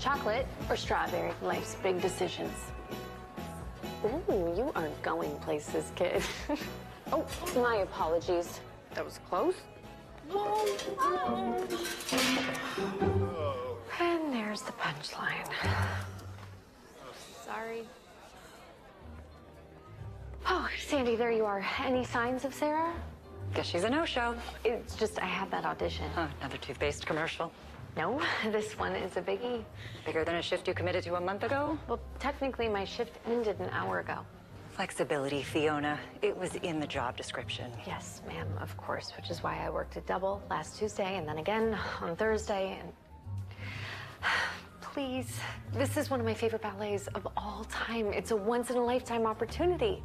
Chocolate or strawberry? Life's big decisions. Ooh, you aren't going places, kid. Oh, my apologies. That was close. And there's the punchline. Sorry. Oh, Sandy, there you are. Any signs of Sarah? Guess she's a no-show. It's just I had that audition. Oh, another toothpaste commercial. No, this one is a biggie. Bigger than a shift you committed to a month ago? Well, technically, my shift ended an hour ago. Flexibility, Fiona. It was in the job description. Yes, ma'am, of course, which is why I worked a double last Tuesday and then again on Thursday. And please, this is one of my favorite ballets of all time. It's a once-in-a-lifetime opportunity.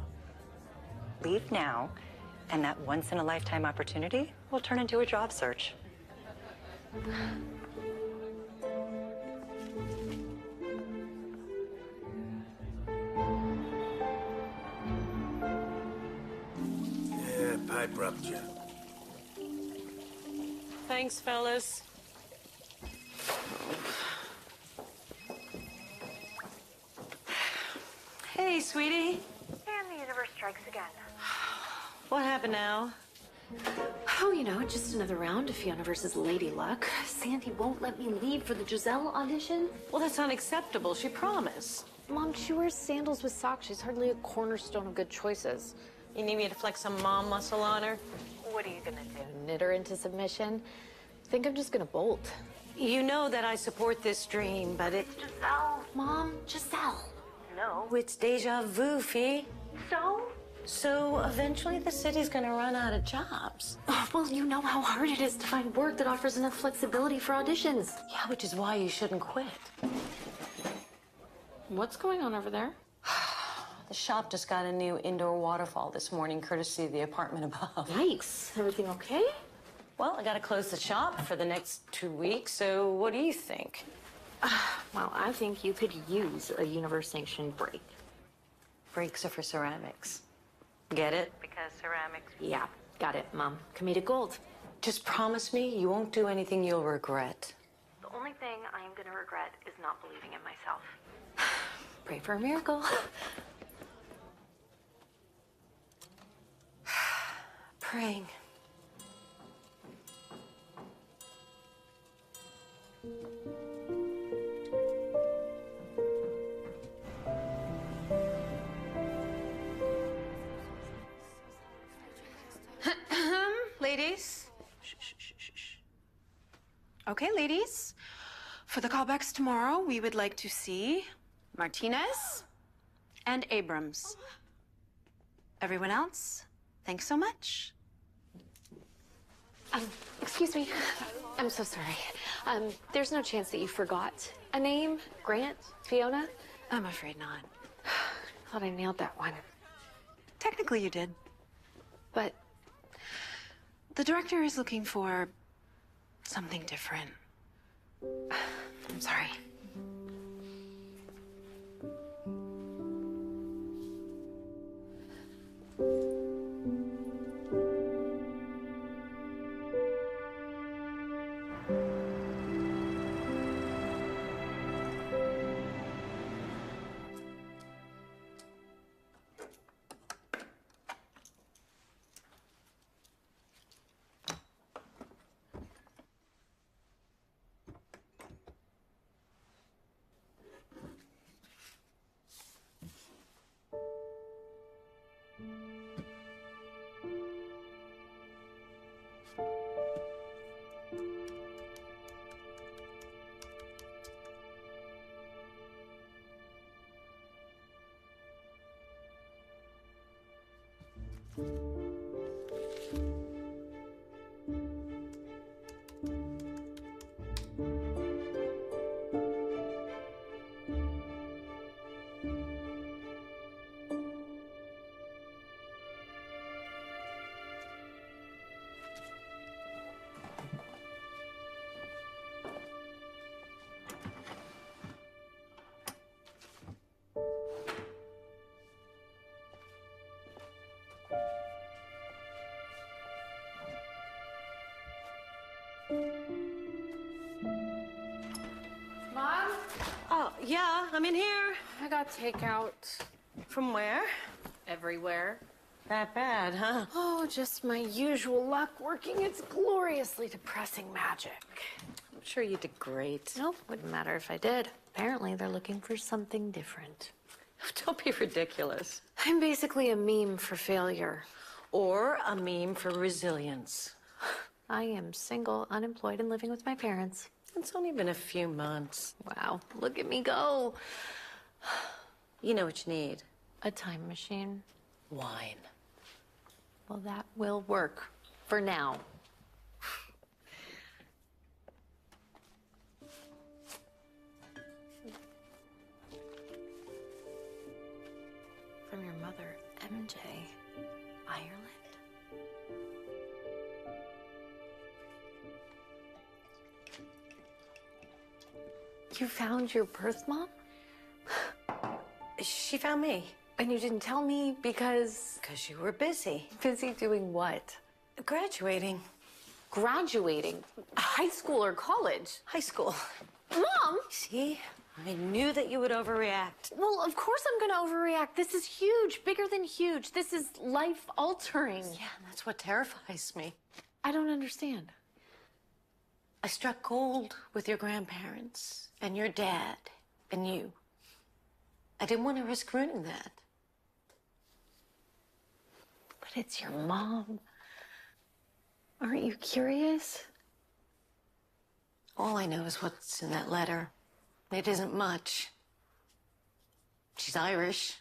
Leave now, and that once-in-a-lifetime opportunity will turn into a job search. Yeah, pipe rupture. Thanks, fellas. Hey, sweetie. And the universe strikes again. What happened now? Oh, you know, just another round of Fiona versus Lady Luck. Sandy won't let me leave for the Giselle audition. Well, that's unacceptable. She promised. Mom, she wears sandals with socks. She's hardly a cornerstone of good choices. You need me to flex some mom muscle on her? What are you gonna do? Knit her into submission? I think I'm just gonna bolt. You know that I support this dream, but it's Giselle. Mom, Giselle. No, it's deja vu, Fee. So? So eventually the city's gonna run out of jobs. Oh, well, you know how hard it is to find work that offers enough flexibility for auditions. Yeah, which is why you shouldn't quit. What's going on over there? The shop just got a new indoor waterfall this morning, courtesy of the apartment above. Yikes. Everything okay? Well, I gotta close the shop for the next 2 weeks, so what do you think? Well, I think you could use a universe-sanctioned break. Breaks are for ceramics. Get it? Because ceramics. Yeah, got it, Mom. Comedic gold. Just promise me you won't do anything you'll regret. The only thing I am gonna regret is not believing in myself. Pray for a miracle. Praying. Ladies. Shh, shh, shh, shh, shh. Okay, ladies. For the callbacks tomorrow, we would like to see Martinez and Abrams. Everyone else, thanks so much. Excuse me. I'm so sorry. There's no chance that you forgot a name? Grant? Fiona? I'm afraid not. I thought I nailed that one. Technically, you did. But The director is looking for something different. I'm sorry. Oh, yeah, I'm in here. I got takeout From where? everywhere. That bad, huh? Oh, just my usual luck working its gloriously depressing magic. I'm sure you did great. Nope, wouldn't matter if I did. Apparently, they're looking for something different. Don't be ridiculous. I'm basically a meme for failure. Or a meme for resilience. I am single, unemployed, and living with my parents. It's only been a few months. Wow, look at me go. You know what you need? A time machine. Wine. Well, that will work for now. From your mother, MJ. Ireland? You found your birth mom? She found me. And you didn't tell me because... Because you were busy. Busy doing what? Graduating. Graduating? High school or college? High school. Mom! See? I knew that you would overreact. Well, of course I'm gonna overreact. This is huge, bigger than huge. This is life-altering. Yeah, that's what terrifies me. I don't understand. I struck gold with your grandparents and your dad and you. I didn't want to risk ruining that. But it's your mom. Aren't you curious? All I know is what's in that letter. It isn't much. She's Irish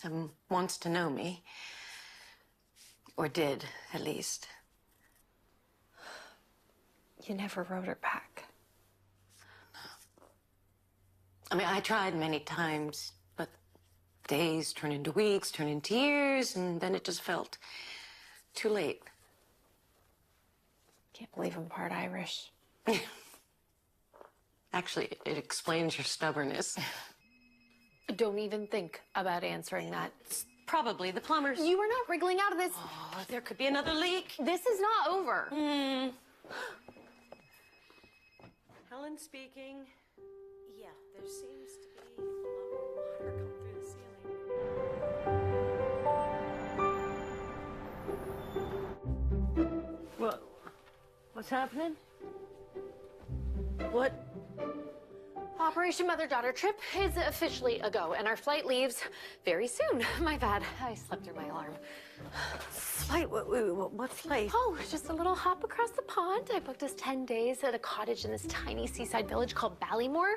and wants to know me. Or did, at least. You never wrote her back. I mean, I tried many times, but days turn into weeks, turn into years, and then it just felt too late. Can't believe I'm part Irish. Actually, it explains your stubbornness. Don't even think about answering that. It's probably the plumbers. You are not wriggling out of this. Oh, there could be another leak. This is not over. Helen speaking. Yeah, there seems to be a lot more water come through the ceiling. What's happening? What? Operation Mother-Daughter trip is officially a go, and our flight leaves very soon. My bad. I slept through my alarm. Flight? What flight? Oh, just a little hop across the pond. I booked us 10 days at a cottage in this tiny seaside village called Ballymore.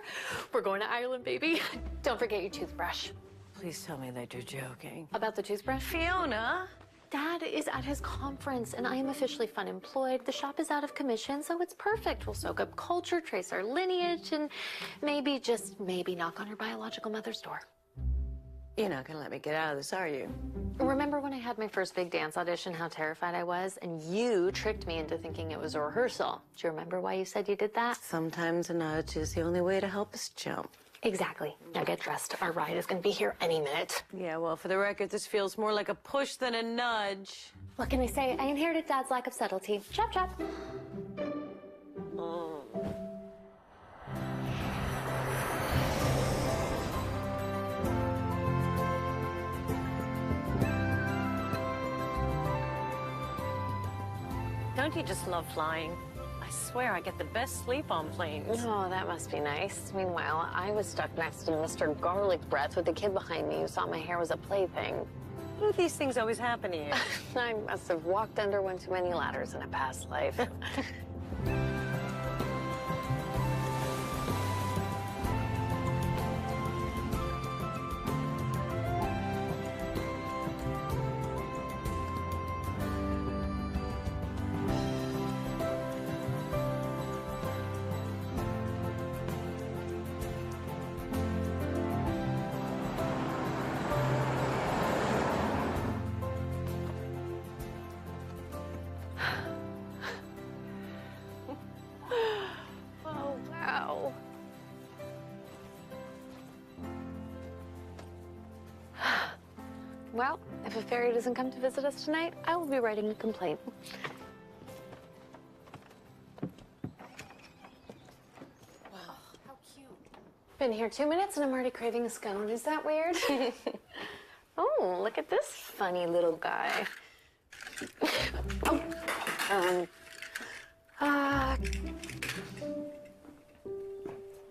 We're going to Ireland, baby. Don't forget your toothbrush. Please tell me that you're joking. About the toothbrush? Fiona? Dad is at his conference, and I am officially fun employed. The shop is out of commission, so it's perfect. We'll soak up culture, trace our lineage, and maybe, just maybe, knock on her biological mother's door. You're not gonna let me get out of this, are you? Remember when I had my first big dance audition, how terrified I was? And you tricked me into thinking it was a rehearsal. Do you remember why you said you did that? Sometimes a nudge is the only way to help us jump. Exactly. Now get dressed. Our ride is going to be here any minute. Yeah, well, for the record, this feels more like a push than a nudge. What can I say? I inherited Dad's lack of subtlety. Chop, chop. Don't you just love flying? I swear I get the best sleep on planes. Oh, that must be nice. Meanwhile, I was stuck next to Mr. Garlic Breath with the kid behind me who thought my hair was a plaything. Why do these things always happen to you? I must have walked under one too many ladders in a past life. Oh, wow. Well, if a fairy doesn't come to visit us tonight, I will be writing a complaint. Wow, how cute. been here 2 minutes and I'm already craving a scone. Is that weird? Oh, look at this funny little guy.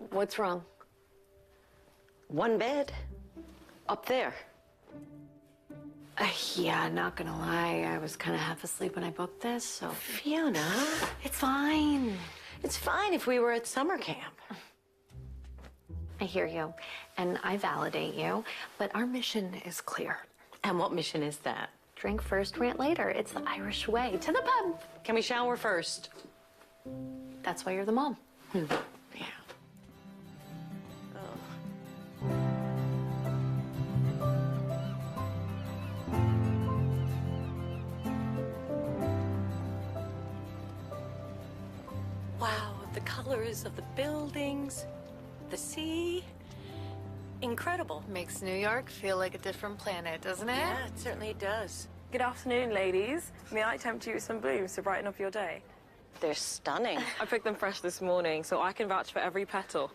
What's wrong? One bed. Up there. Yeah, not gonna lie, I was kind of half asleep when I booked this, so... Fiona, It's fine. it's fine if we were at summer camp. I hear you, and I validate you, but our mission is clear. And what mission is that? Drink first, rant later. It's the Irish way. To the pub. Can we shower first? That's why you're the mom. Yeah. Wow, the colors of the buildings, the sea. Incredible. Makes New York feel like a different planet, doesn't it? Yeah, it certainly does. Good afternoon, ladies. May I tempt you with some blooms to brighten up your day? They're stunning. I picked them fresh this morning, so I can vouch for every petal.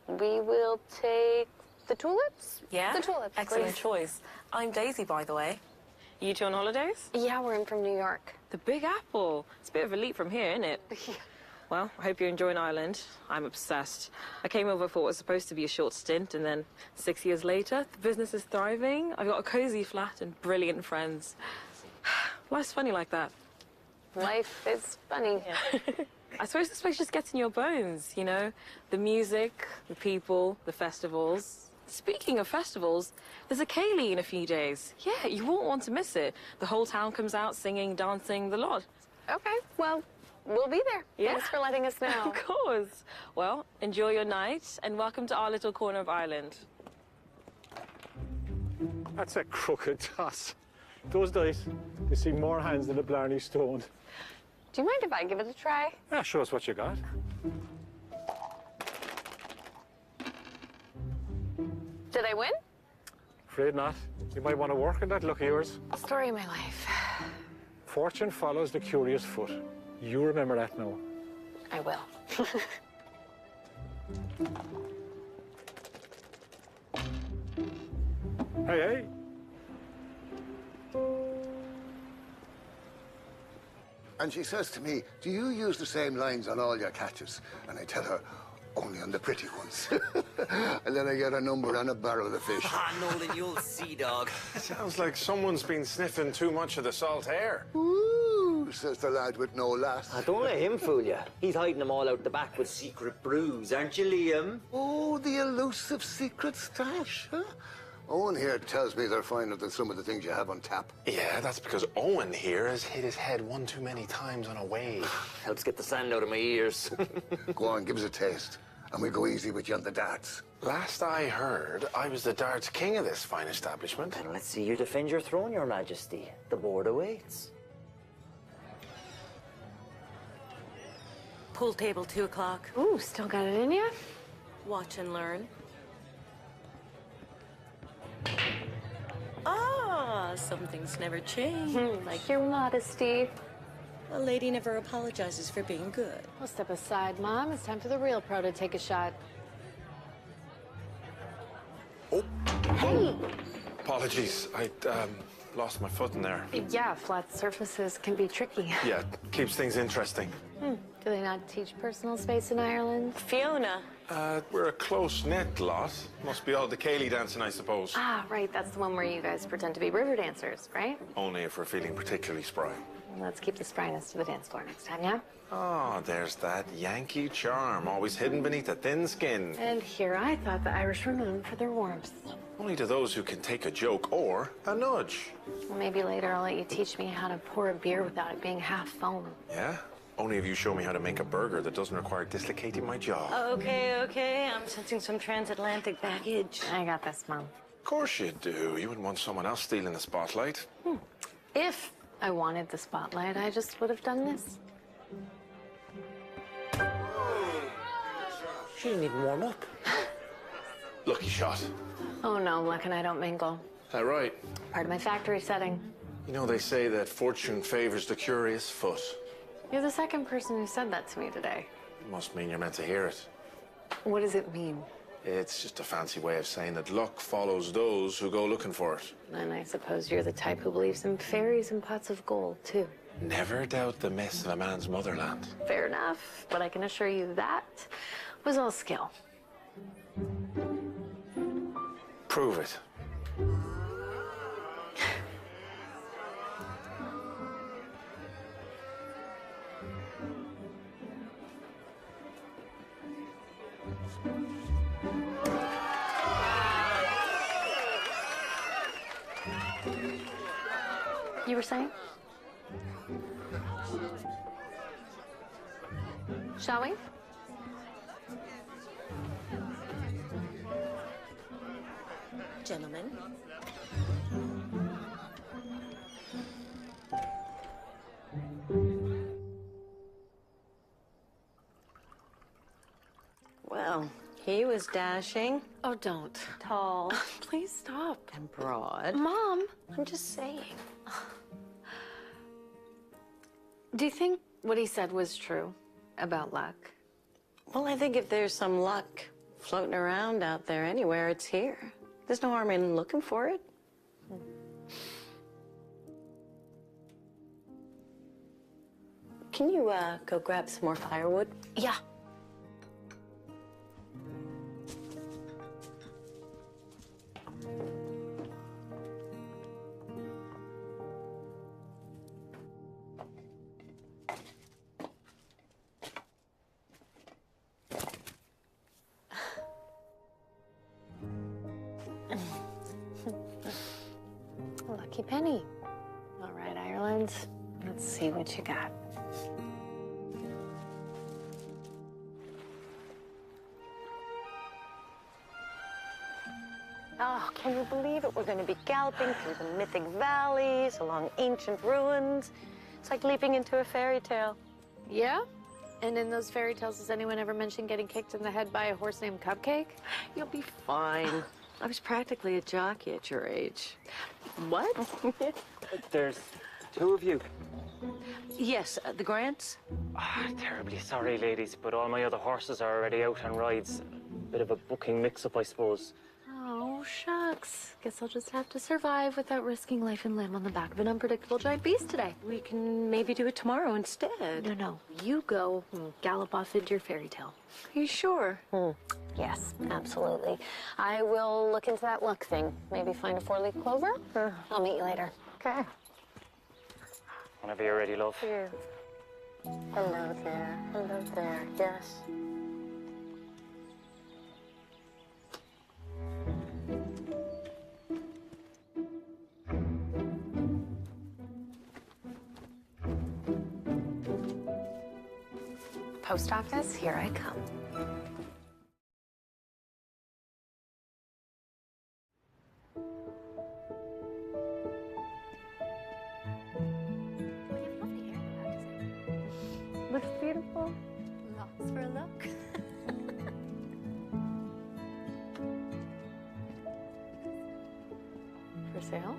We will take the tulips? Yeah? The tulips, Excellent please. choice. I'm Daisy, by the way. You two on holidays? Yeah, we're in from New York. The Big Apple. It's a bit of a leap from here, isn't it? Yeah. Well, I hope you're enjoying Ireland. I'm obsessed. I came over for what was supposed to be a short stint, and then 6 years later, the business is thriving. I've got a cozy flat and brilliant friends. Life's funny like that. Life is funny. I suppose this place just gets in your bones, you know? The music, the people, the festivals. Speaking of festivals, there's a Kaylee in a few days. Yeah, you won't want to miss it. The whole town comes out singing, dancing, the lot. Okay, well, we'll be there. Yeah. Thanks for letting us know. Of course. Well, enjoy your night and welcome to our little corner of Ireland. That's a crooked toss. Those dice, they see more hands than a Blarney stone. Do you mind if I give it a try? Yeah, show us what you got. Did I win? Afraid not. You might want to work on that luck of yours. Story of my life. Fortune follows the curious foot. You remember that now. I will. Hey, hey. And she says to me, do you use the same lines on all your catches? And I tell her, only on the pretty ones. And then I get a number and a barrel of fish. Ah, Nolan, you'll see, dog. Sounds like someone's been sniffing too much of the salt air. Ooh, says the lad with no lass. Don't let him fool you. He's hiding them all out the back with secret brews, aren't you, Liam? Oh, the elusive secret stash, huh? Owen here tells me they're finer than some of the things you have on tap. Yeah, that's because Owen here has hit his head one too many times on a wave. Helps get the sand out of my ears. Go on, give us a taste. And we go easy with you on the darts. Last I heard, I was the darts king of this fine establishment. Then let's see you defend your throne, Your Majesty. The board awaits. Pool table, 2 o'clock. Ooh, still got it in you? Watch and learn. Ah, some things never change. Like your modesty. A lady never apologizes for being good. Well, step aside, Mom. It's time for the real pro to take a shot. Oh, Hey! apologies. I lost my foot in there. Yeah, flat surfaces can be tricky. Yeah, keeps things interesting. Do they not teach personal space in Ireland? Fiona. We're a close-knit lot. Must be all the Kaylee dancing, I suppose. Ah, right. That's the one where you guys pretend to be river dancers, right? Only if we're feeling particularly spry. Well, let's keep the spryness to the dance floor next time, yeah? Oh, there's that Yankee charm, always hidden beneath a thin skin. And here I thought the Irish were known for their warmth. Only to those who can take a joke or a nudge. Well, maybe later I'll let you teach me how to pour a beer without it being half foam. Yeah? Only if you show me how to make a burger that doesn't require dislocating my jaw. Okay. I'm sensing some transatlantic baggage. I got this, Mom. Of course you do. You wouldn't want someone else stealing the spotlight. If I wanted the spotlight, I just would have done this. She didn't even warm up. Lucky shot. Oh no, Luck and I don't mingle. That right? Part of my factory setting. You know, they say that fortune favors the curious foot. You're the second person who said that to me today. Must mean you're meant to hear it. What does it mean? It's just a fancy way of saying that luck follows those who go looking for it. And I suppose you're the type who believes in fairies and pots of gold, too. Never doubt the myth of a man's motherland. Fair enough, but I can assure you that was all skill. Prove it. You were saying? Shall we? Gentlemen. Well, he was dashing, Oh, don't. tall, Please stop. and broad. Mom, I'm just saying. do you think what he said was true about luck? Well, I think if there's some luck floating around out there anywhere, it's here. There's no harm in looking for it. Can you go grab some more firewood? Yeah. Lucky penny. All right, Ireland. Let's see what you got. Oh, can you believe it? We're going to be galloping through the mythic valleys, along ancient ruins. It's like leaping into a fairy tale. Yeah? And in those fairy tales, does anyone ever mention getting kicked in the head by a horse named Cupcake? You'll be fine. I was practically a jockey at your age. What? There's two of you. Yes, the Grants. Terribly sorry, ladies, but all my other horses are already out on rides. Bit of a booking mix-up, I suppose. Oh, shucks. Guess I'll just have to survive without risking life and limb on the back of an unpredictable giant beast today. We can maybe do it tomorrow instead. No. You go and gallop off into your fairy tale. Are you sure? Yes, absolutely. I will look into that luck thing. Maybe find a four-leaf clover. I'll meet you later. Okay. Whenever you're ready, love. Here. Hello there. Hello there. Yes. Post office, here I come. Looks beautiful. Lots for a look. For sale?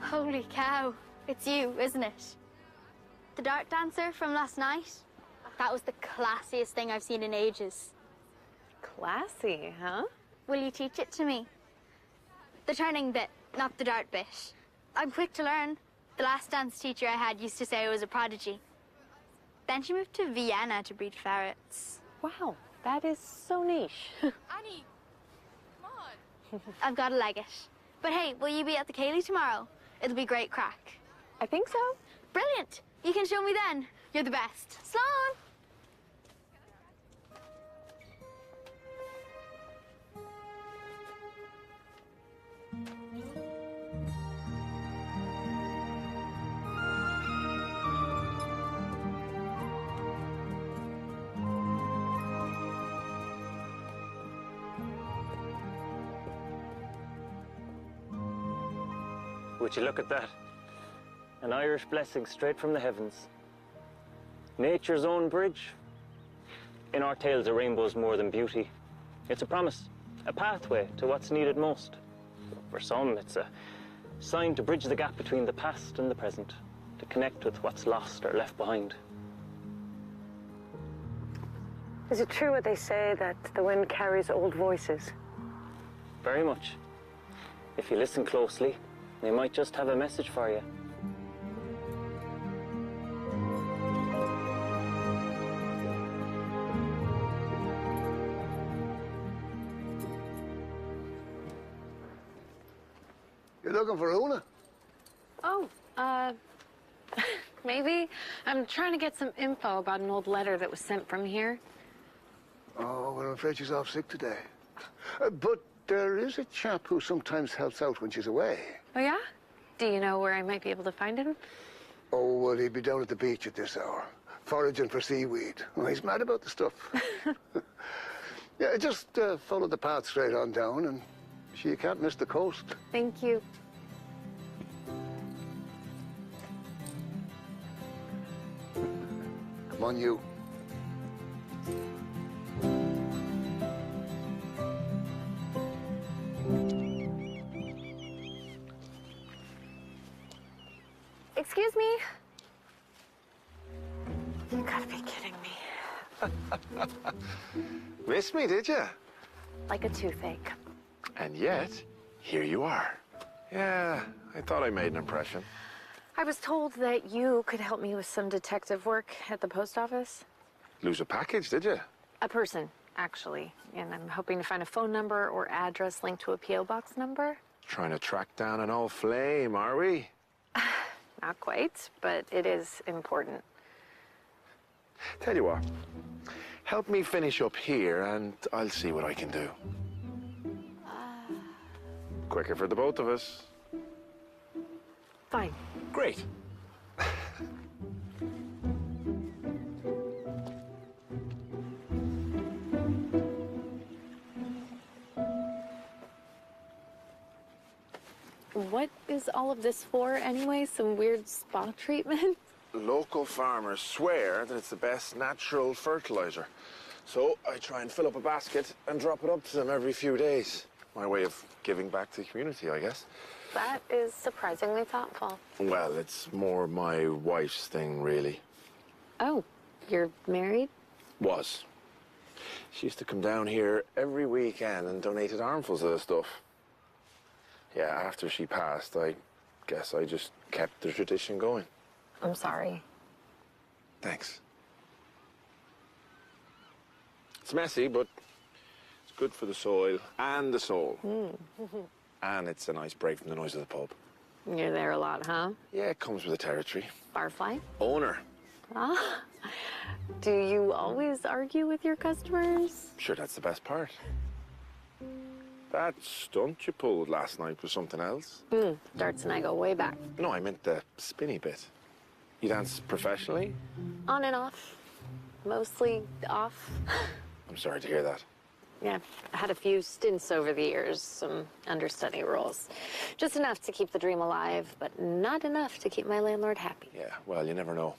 Holy cow, it's you, isn't it? The dart dancer from last night? That was the classiest thing I've seen in ages. Classy, huh? Will you teach it to me? The turning bit, not the dart bit. I'm quick to learn. The last dance teacher I had used to say I was a prodigy. Then she moved to Vienna to breed ferrets. Wow, that is so niche. Annie, come on. I've got to leg it. But hey, will you be at the Cayley tomorrow? It'll be great crack. I think so. Brilliant. You can show me then. You're the best. Sloan! Would you look at that? An Irish blessing straight from the heavens. Nature's own bridge. In our tales, a rainbow's more than beauty. It's a promise, a pathway to what's needed most. For some, it's a sign to bridge the gap between the past and the present. to connect with what's lost or left behind. Is it true what they say that the wind carries old voices? Very much. If you listen closely, they might just have a message for you. You're looking for Una? Oh, maybe. I'm trying to get some info about an old letter that was sent from here. Oh, well, I'm afraid she's off sick today. But there is a chap who sometimes helps out when she's away. Oh, yeah? Do you know where I might be able to find him? Oh, well, he'd be down at the beach at this hour, foraging for seaweed. Oh, he's mad about the stuff. Yeah, just follow the path straight on down, and you can't miss the coast. Thank you. Come on, you. Excuse me? You gotta be kidding me. Missed me, did you? Like a toothache. And yet, here you are. Yeah, I thought I made an impression. I was told that you could help me with some detective work at the post office. Lose a package, did you? A person, actually. And I'm hoping to find a phone number or address linked to a P.O. box number. Trying to track down an old flame, are we? Not quite, but it is important. Tell you what, help me finish up here and I'll see what I can do. Quicker for the both of us. Fine. Great. What is all of this for anyway? Some weird spa treatment? Local farmers swear that it's the best natural fertilizer. So I try and fill up a basket and drop it up to them every few days. My way of giving back to the community, I guess. That is surprisingly thoughtful. Well, it's more my wife's thing, really. Oh, you're married? Was. She used to come down here every weekend and donated armfuls of the stuff. Yeah, after she passed, I guess I just kept the tradition going. I'm sorry. Thanks. It's messy, but it's good for the soil and the soul. And it's a nice break from the noise of the pub. You're there a lot, huh? Yeah, it comes with the territory. Barfly? Owner. Ah. Do you always argue with your customers? Sure, that's the best part. That stunt you pulled last night was something else. Darts and I go way back. No, I meant the spinny bit. You dance professionally? On and off. Mostly off. I'm sorry to hear that. Yeah, I've had a few stints over the years, some understudy roles. Just enough to keep the dream alive, but not enough to keep my landlord happy. Yeah, well, you never know.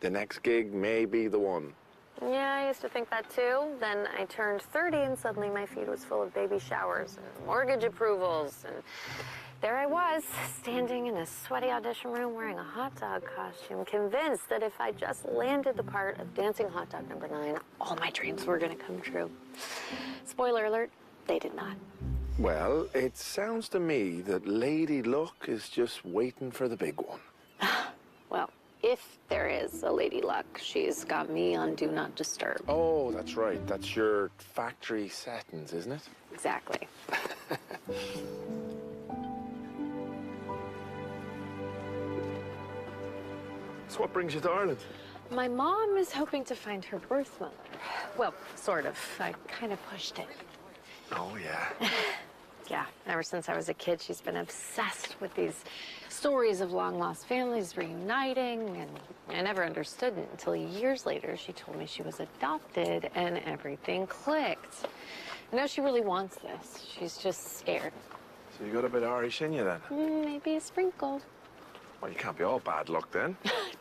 The next gig may be the one. Yeah, I used to think that too. Then I turned 30 and suddenly my feed was full of baby showers and mortgage approvals. And there I was, standing in a sweaty audition room wearing a hot dog costume, convinced that if I just landed the part of dancing hot dog number 9, all my dreams were going to come true. Spoiler alert, they did not. Well, it sounds to me that Lady Luck is just waiting for the big one. Well, if there is a Lady Luck, she's got me on Do Not Disturb. Oh, that's right. That's your factory settings, isn't it? Exactly. So what brings you to Ireland? My mom is hoping to find her birth mother. Well, sort of. I kind of pushed it. Oh, yeah. Yeah, ever since I was a kid, she's been obsessed with these stories of long-lost families reuniting, and I never understood it until years later she told me she was adopted, and everything clicked. I know she really wants this. She's just scared. So you got a bit of Irish in you, then? Maybe a sprinkle. Well, you can't be all bad luck, then.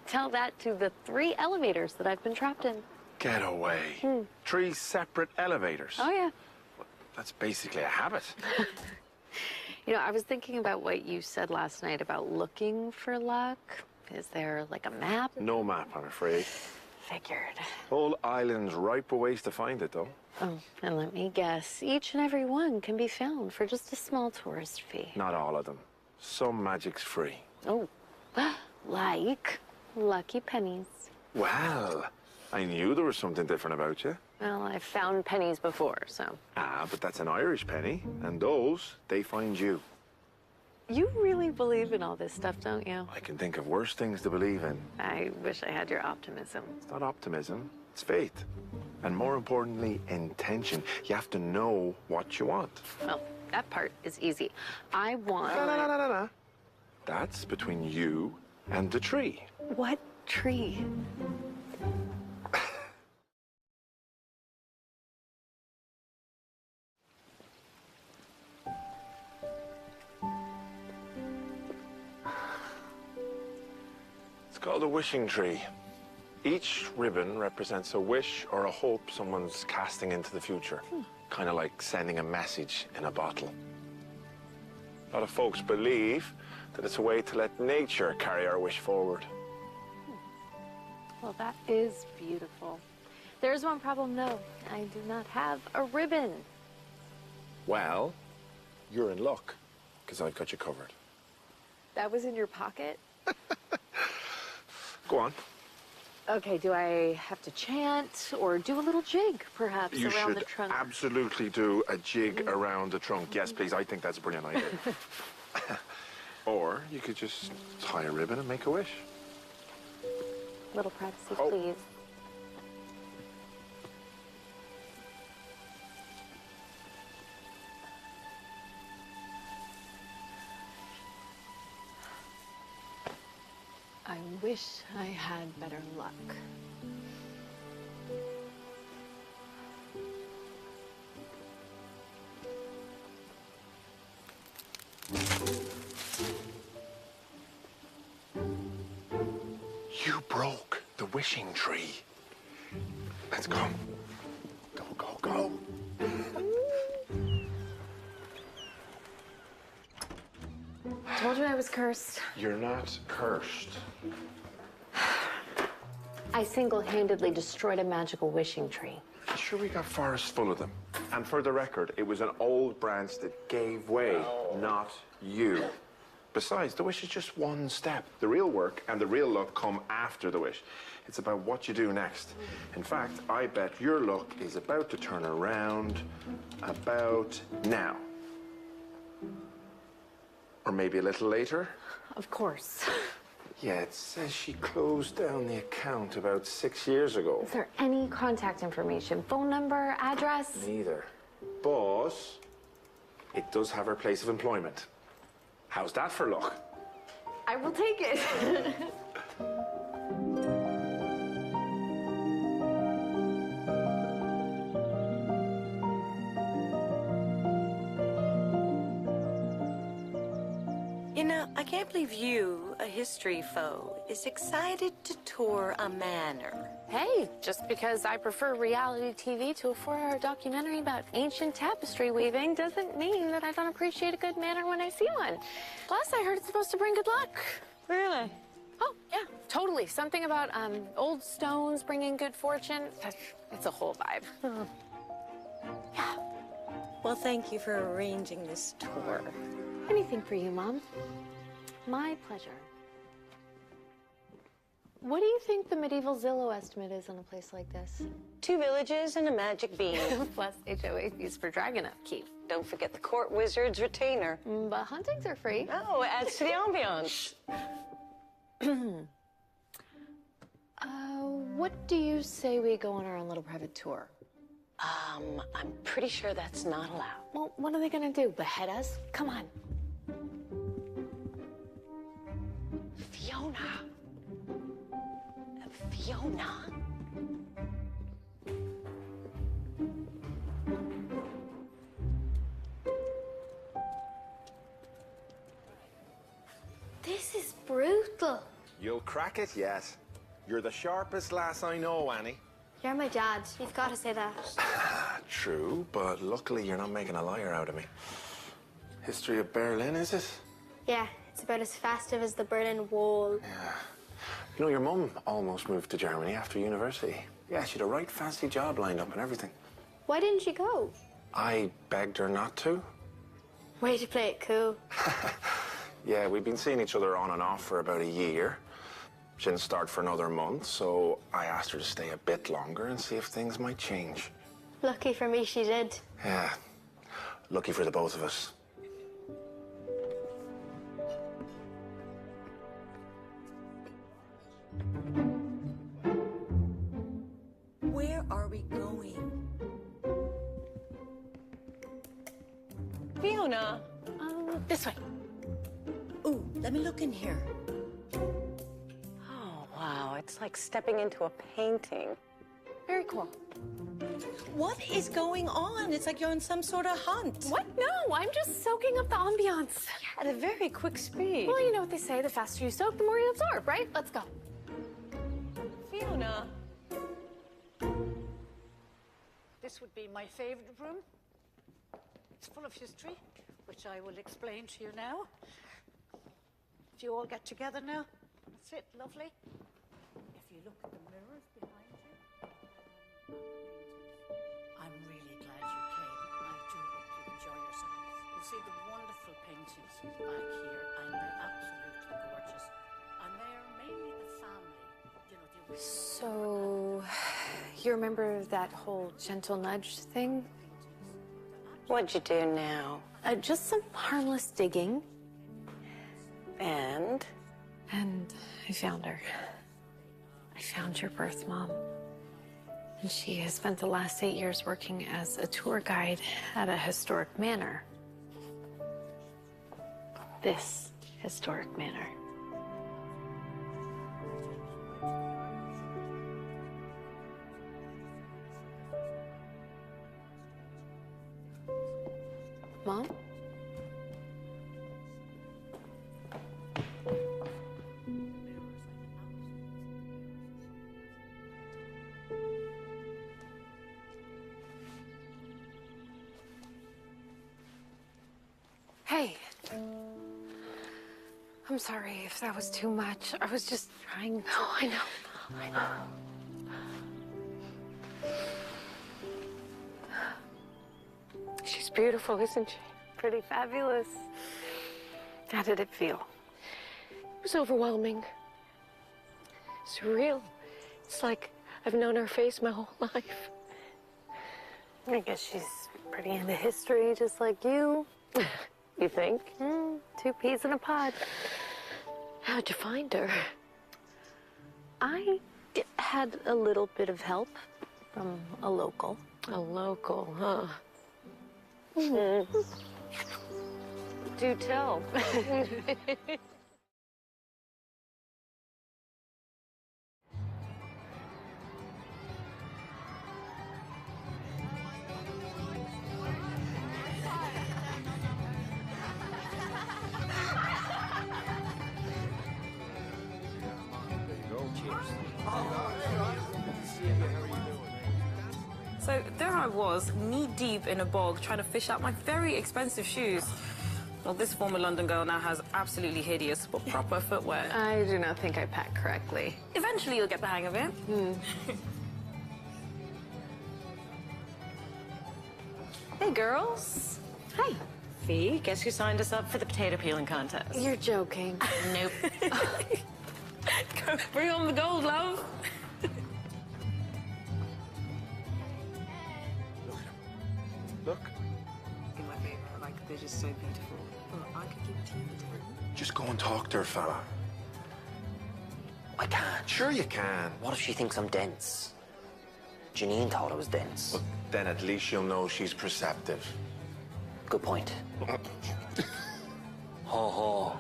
Tell that to the 3 elevators that I've been trapped in. Get away. 3 separate elevators. Oh, yeah. That's basically a habit. You know, I was thinking about what you said last night about looking for luck. Is there like a map? No map, I'm afraid. Figured. Whole island's ripe with ways to find it, though. Oh, and let me guess, each and every one can be found for just a small tourist fee. Not all of them. Some magic's free. Oh, like lucky pennies. Well, I knew there was something different about you. Well, I've found pennies before, so. Ah, but that's an Irish penny, and those, they find you. You really believe in all this stuff, don't you? I can think of worse things to believe in. I wish I had your optimism. It's not optimism, it's faith. And more importantly, intention. You have to know what you want. Well, that part is easy. I want... No. That's between you and the tree. What tree? It's called a wishing tree. Each ribbon represents a wish or a hope someone's casting into the future. Kind of like sending a message in a bottle. A lot of folks believe that it's a way to let nature carry our wish forward. Well, that is beautiful. There's one problem, though. I do not have a ribbon. Well, you're in luck, because I've got you covered. That was in your pocket? Go on. Okay, do I have to chant or do a little jig, perhaps, You around the should trunk? absolutely do a jig around the trunk. Yes, please. I think that's a brilliant idea. Or you could just tie a ribbon and make a wish. Little privacy, Oh. please. I wish I had better luck. You broke the wishing tree. Let's go. Go. Told you I was cursed. You're not cursed. I single-handedly destroyed a magical wishing tree. Sure, we got forests full of them. And for the record, it was an old branch that gave way, not you. Besides, the wish is just one step. The real work and the real luck come after the wish. It's about what you do next. In fact, I bet your luck is about to turn around about now. Or maybe a little later. Of course. Yeah, it says she closed down the account about 6 years ago. Is there any contact information? Phone number, address? Neither. But it does have her place of employment. How's that for luck? I will take it. You know, I can't believe you, a history foe, is excited to tour a manor. Hey, just because I prefer reality TV to a 4-hour documentary about ancient tapestry weaving doesn't mean that I don't appreciate a good manor when I see one. Plus, I heard it's supposed to bring good luck. Really? Oh, yeah, totally. Something about old stones bringing good fortune. It's a whole vibe. Yeah. Well, thank you for arranging this tour. Anything for you, Mom. My pleasure. What do you think the medieval Zillow estimate is on a place like this? 2 villages and a magic bean. Plus HOA fees for dragon upkeep. Don't forget the court wizard's retainer. But huntings are free. Oh, it adds to the ambiance. What do you say we go on our own little private tour? I'm pretty sure that's not allowed. Well, what are they gonna do? Behead us? Come on. Fiona. Fiona. This is brutal. You'll crack it, yes. You're the sharpest lass I know, Annie. You're my dad. You've got to say that. True, but luckily you're not making a liar out of me. History of Berlin, is it? Yeah, it's about as festive as the Berlin Wall. Yeah. You know, your mum almost moved to Germany after university. Yeah, she had a right fancy job lined up and everything. Why didn't she go? I begged her not to. Way to play it cool. Yeah, we've been seeing each other on and off for about a year. She didn't start for another month, so I asked her to stay a bit longer and see if things might change. Lucky for me, she did. Yeah, lucky for the both of us. Where are we going? Fiona, this way. Ooh, let me look in here. Oh, wow. It's like stepping into a painting. Very cool. What is going on? It's like you're on some sort of hunt. What? No, I'm just soaking up the ambiance. At a very quick speed. Well, you know what they say, the faster you soak, the more you absorb, right? Let's go. Fiona. This would be my favorite room. It's full of history, which I will explain to you now. If you all get together now, that's it, lovely. If you look at the mirrors behind you, I'm really glad you came. I do hope you enjoy yourselves. You see the wonderful paintings back here, and they're absolutely gorgeous. And they are mainly the family, you know, the original. So, you remember that whole gentle nudge thing? What'd you do now? Just some harmless digging. And? And I found her. I found your birth mom. And she has spent the last 8 years working as a tour guide at a historic manor. This historic manor. Mom? Hey. I'm sorry if that was too much. I was just trying to... Oh, I know. I know. She's beautiful, isn't she? Pretty fabulous. How did it feel? It was overwhelming. Surreal. It's like I've known her face my whole life. I guess she's pretty into history, just like you. You think? Two peas in a pod. How'd you find her? I had a little bit of help from a local. A local, huh? Do tell. So there I was, knee-deep in a bog, trying to fish out my very expensive shoes. Well, this former London girl now has absolutely hideous but proper footwear. I do not think I packed correctly. Eventually you'll get the hang of it. Hey, girls. Hi. Fee, guess who signed us up for the potato peeling contest? You're joking. Nope. Bring on the gold, love. Look. In my favor, like, they're just so beautiful. Oh, I could give it to you for 10. Just go and talk to her, fella. I can't. Sure you can. What if she thinks I'm dense? Janine thought I was dense. Well, then at least you'll know she's perceptive. Good point. Ho ho.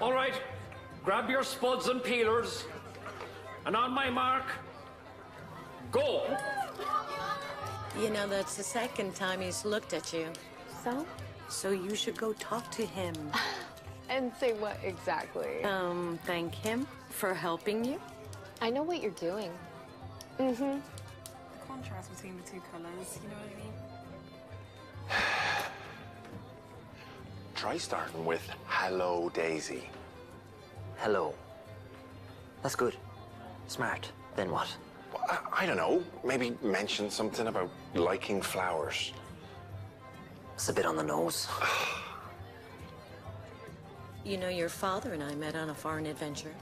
All right, grab your spuds and peelers, and on my mark, go. You know, that's the second time he's looked at you. So? So you should go talk to him. And say what exactly? Thank him for helping you. I know what you're doing. The contrast between the two colors, you know what I mean? try starting with Hello, Daisy. Hello. That's good. Smart. Then what? Well, I don't know. Maybe mention something about liking flowers. It's a bit on the nose. You know, your father and I met on a foreign adventure.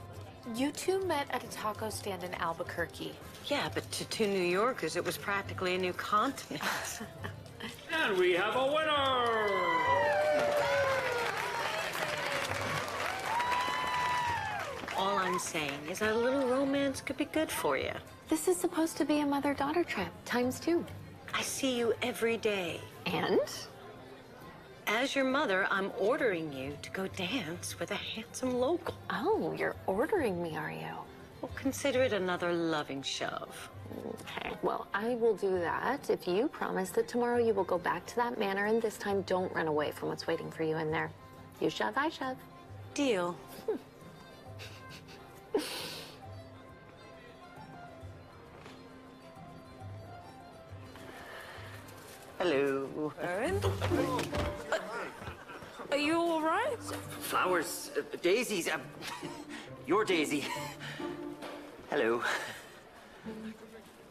You two met at a taco stand in Albuquerque. Yeah, but to New Yorkers, it was practically a new continent. And we have a winner! All I'm saying is that a little romance could be good for you. This is supposed to be a mother-daughter trip, ×2. I see you every day. And? As your mother, I'm ordering you to go dance with a handsome local. Oh, you're ordering me, are you? Well, consider it another loving shove. Okay, well, I will do that if you promise that tomorrow you will go back to that manor and this time don't run away from what's waiting for you in there. You shove, I shove. Deal. Hello. Aaron? Are you all right? Flowers, daisies. Your Daisy. Hello.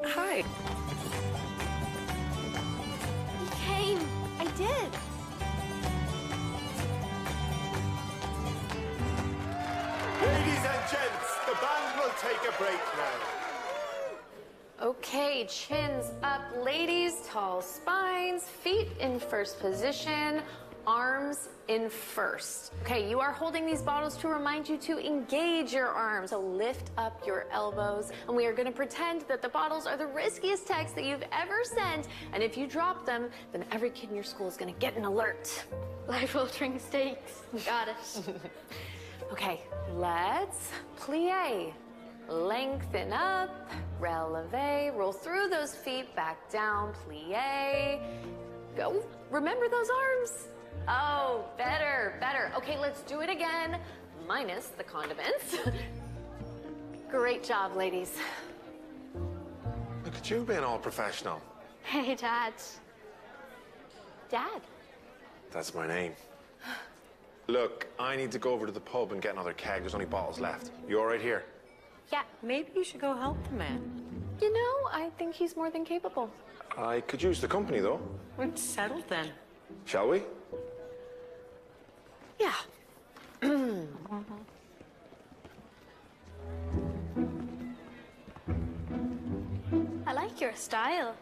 Hi. You came. I did. Ladies and gents, the band will take a break now. Okay, chins up, ladies, tall spines, feet in first position, arms in first. Okay, you are holding these bottles to remind you to engage your arms. So lift up your elbows, and we are going to pretend that the bottles are the riskiest text that you've ever sent, and if you drop them, then every kid in your school is going to get an alert. Life-altering stakes. Got it. Okay, let's plie. Lengthen up, releve, roll through those feet, back down, plie. Go, remember those arms. Oh, better, better. Okay, let's do it again, minus the condiments. Great job, ladies. Look at you being all professional. Hey, Dad. Dad. That's my name. Look, I need to go over to the pub and get another keg. There's only bottles left. You all right here? Yeah, maybe you should go help the man. You know, I think he's more than capable. I could use the company, though. It's settled then. Shall we? Yeah. I like your style.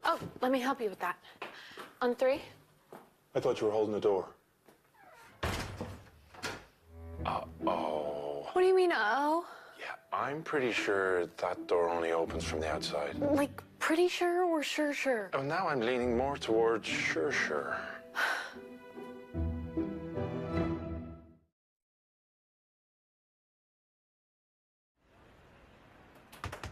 Oh, let me help you with that. On 3. I thought you were holding the door. Uh-oh. What do you mean, oh? Yeah, I'm pretty sure that door only opens from the outside. Like, pretty sure or sure? Oh, now I'm leaning more towards sure.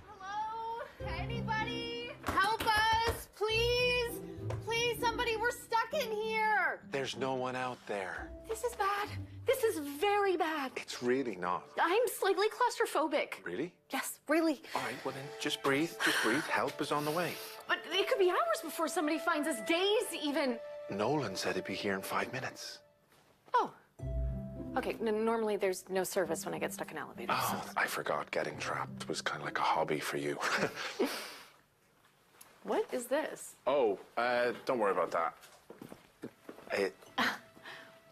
Hello? Anybody? Help us, please! Please, somebody, we're stuck in here! There's no one out there. This is bad. This is very bad. It's really not. I'm slightly claustrophobic. Really? Yes, really. All right, well then, just breathe. Help is on the way. But it could be hours before somebody finds us, days even. Nolan said he'd be here in 5 minutes. Oh. Okay, normally there's no service when I get stuck in elevators. Oh, I forgot getting trapped was kind of like a hobby for you. What is this? Oh, don't worry about that.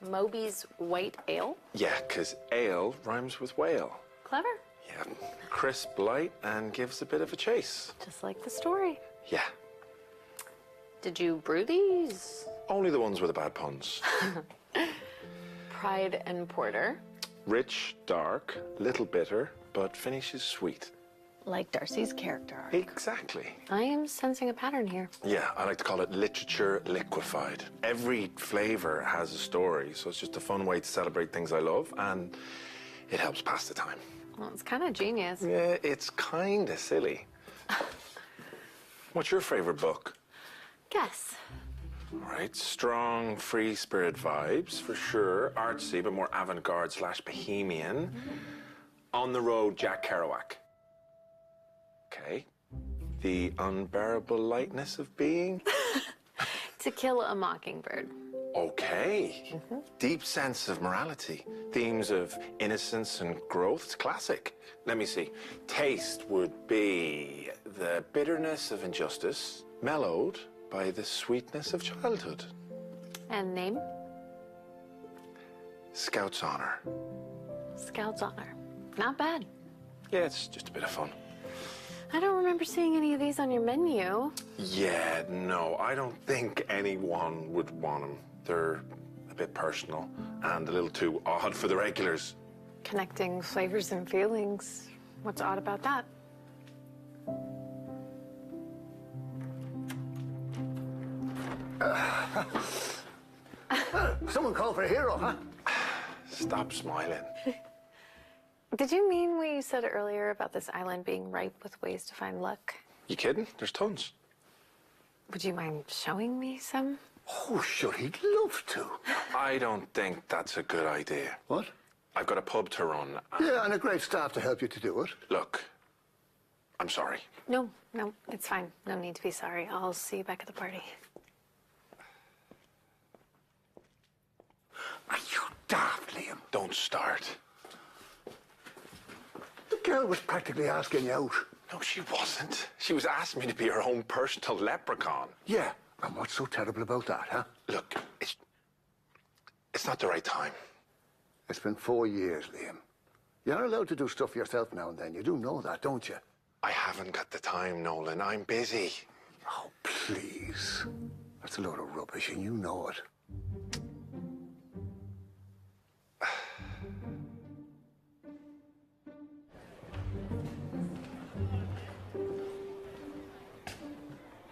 Moby's White Ale? Yeah, because ale rhymes with whale. Clever. Yeah, crisp, light, and gives a bit of a chase. Just like the story. Yeah. Did you brew these? Only the ones with the bad puns. Pride and Porter. Rich, dark, little bitter, but finishes sweet. Like Darcy's character arc. Exactly. I am sensing a pattern here. Yeah, I like to call it literature liquefied. Every flavor has a story, so it's just a fun way to celebrate things I love, and it helps pass the time. Well, it's kind of genius. Yeah, it's kind of silly. What's your favorite book? Guess. All right, strong, free spirit vibes, for sure. Artsy, but more avant-garde / bohemian. On the road, Jack Kerouac. Okay. The unbearable lightness of being? To Kill a Mockingbird. Okay. Deep sense of morality. Themes of innocence and growth. It's classic. Let me see. Taste would be the bitterness of injustice, mellowed by the sweetness of childhood. And name? Scout's Honor. Scout's Honor. Not bad. Yeah, it's just a bit of fun. I don't remember seeing any of these on your menu. Yeah, no, I don't think anyone would want them. They're a bit personal and a little too odd for the regulars. Connecting flavors and feelings. What's odd about that? Someone called for a hero, huh? Stop smiling. Did you mean what you said earlier about this island being ripe with ways to find luck? You kidding? There's tons. Would you mind showing me some? Oh, sure, he'd love to. I don't think that's a good idea. What? I've got a pub to run. Yeah, and a great staff to help you to do it. Look, I'm sorry. No, it's fine. No need to be sorry. I'll see you back at the party. Are you daft, Liam? Don't start. The girl was practically asking you out. No, she wasn't. She was asking me to be her own personal leprechaun. Yeah, and what's so terrible about that, huh? Look, it's not the right time. It's been 4 years, Liam. You're allowed to do stuff yourself now and then. You do know that, don't you? I haven't got the time, Nolan. I'm busy. Oh, please. That's a load of rubbish, and you know it.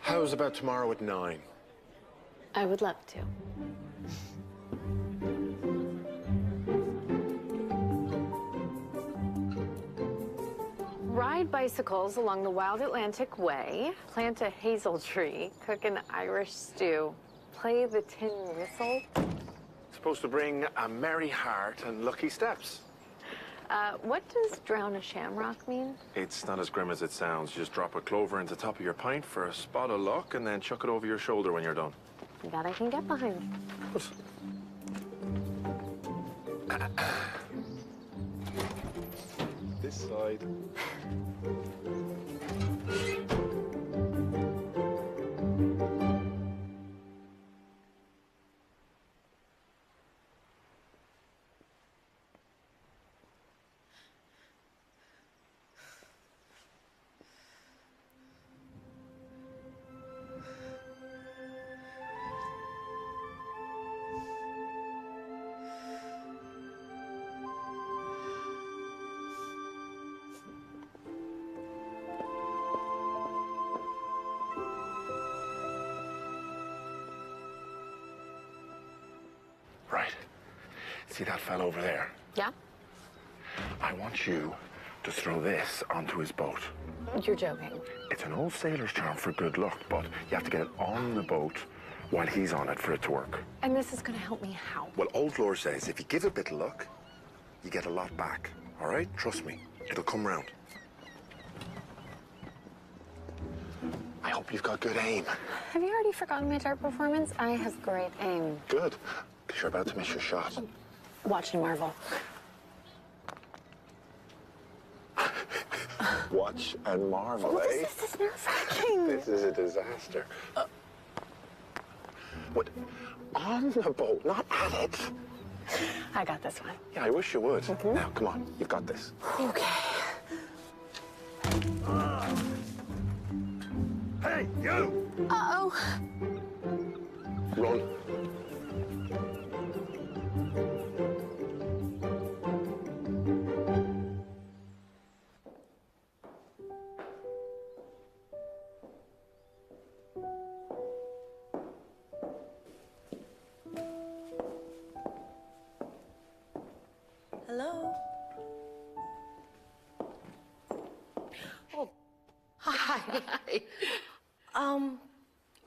How's about tomorrow at 9? I would love to. Ride bicycles along the Wild Atlantic Way, plant a hazel tree, cook an Irish stew, play the tin whistle. Supposed to bring a merry heart and lucky steps. What does drown a shamrock mean? It's not as grim as it sounds. You just drop a clover into the top of your pint for a spot of luck and then chuck it over your shoulder when you're done. That I can get behind. This side. Right. See that fella over there? Yeah? I want you to throw this onto his boat. You're joking. It's an old sailor's charm for good luck, but you have to get it on the boat while he's on it for it to work. And this is gonna help me how? Well, old lore says if you give a bit of luck, you get a lot back. All right? Trust me. It'll come round. I hope you've got good aim. Have you already forgotten my dart performance? I have great aim. Good. Because you're about to miss your shot. Watch and marvel. Watch and marvel, eh? This is nerve-wracking. This is a disaster. What? On the boat, not at it. I got this one. Yeah, I wish you would. Now, come on. You've got this. Okay. Hey, you! Uh-oh. Run. Hello? Oh, hi.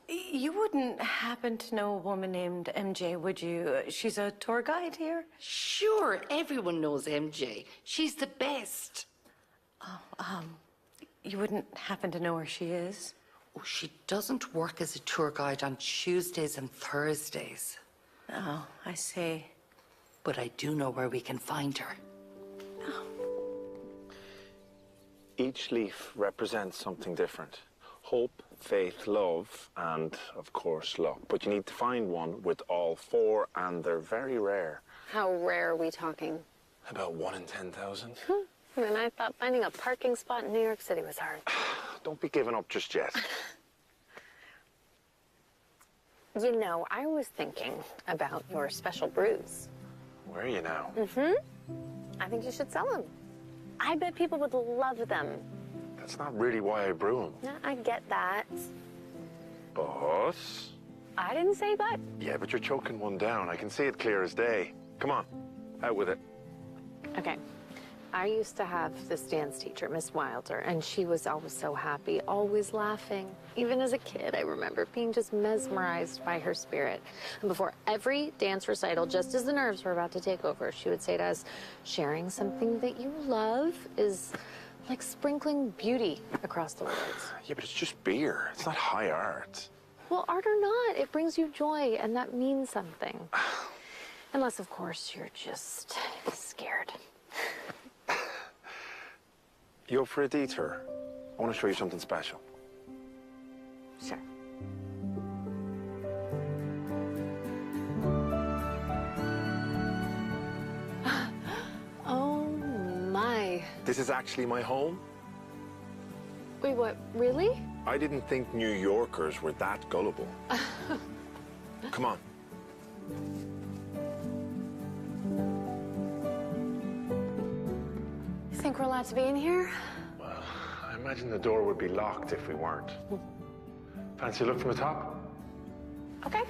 You wouldn't happen to know a woman named MJ, would you? She's a tour guide here? Sure, everyone knows MJ. She's the best. Oh, You wouldn't happen to know where she is? Oh, she doesn't work as a tour guide on Tuesdays and Thursdays. Oh, I see. But I do know where we can find her. Each leaf represents something different. Hope, faith, love, and, of course, luck. But you need to find one with all four, and they're very rare. How rare are we talking? About 1 in 10,000. And I thought finding a parking spot in New York City was hard. Don't be giving up just yet. You know, I was thinking about your special brews. Where are you now? I think you should sell them. I bet people would love them. That's not really why I brew them. Yeah, I get that. But... I didn't say but. Yeah, but you're choking one down. I can see it clear as day. Come on, out with it. Okay. I used to have this dance teacher, Miss Wilder, and she was always so happy, always laughing. Even as a kid, I remember being just mesmerized by her spirit. And before every dance recital, just as the nerves were about to take over, she would say to us, sharing something that you love is like sprinkling beauty across the world. Yeah, but it's just beer. It's not high art. Well, art or not, it brings you joy, and that means something. Unless, of course, you're just scared. You up for a detour? I want to show you something special. Sure. Oh, my. This is actually my home. Wait, what, really? I didn't think New Yorkers were that gullible. Come on. You think we're allowed to be in here? Well, I imagine the door would be locked if we weren't. Fancy a look from the top? Okay.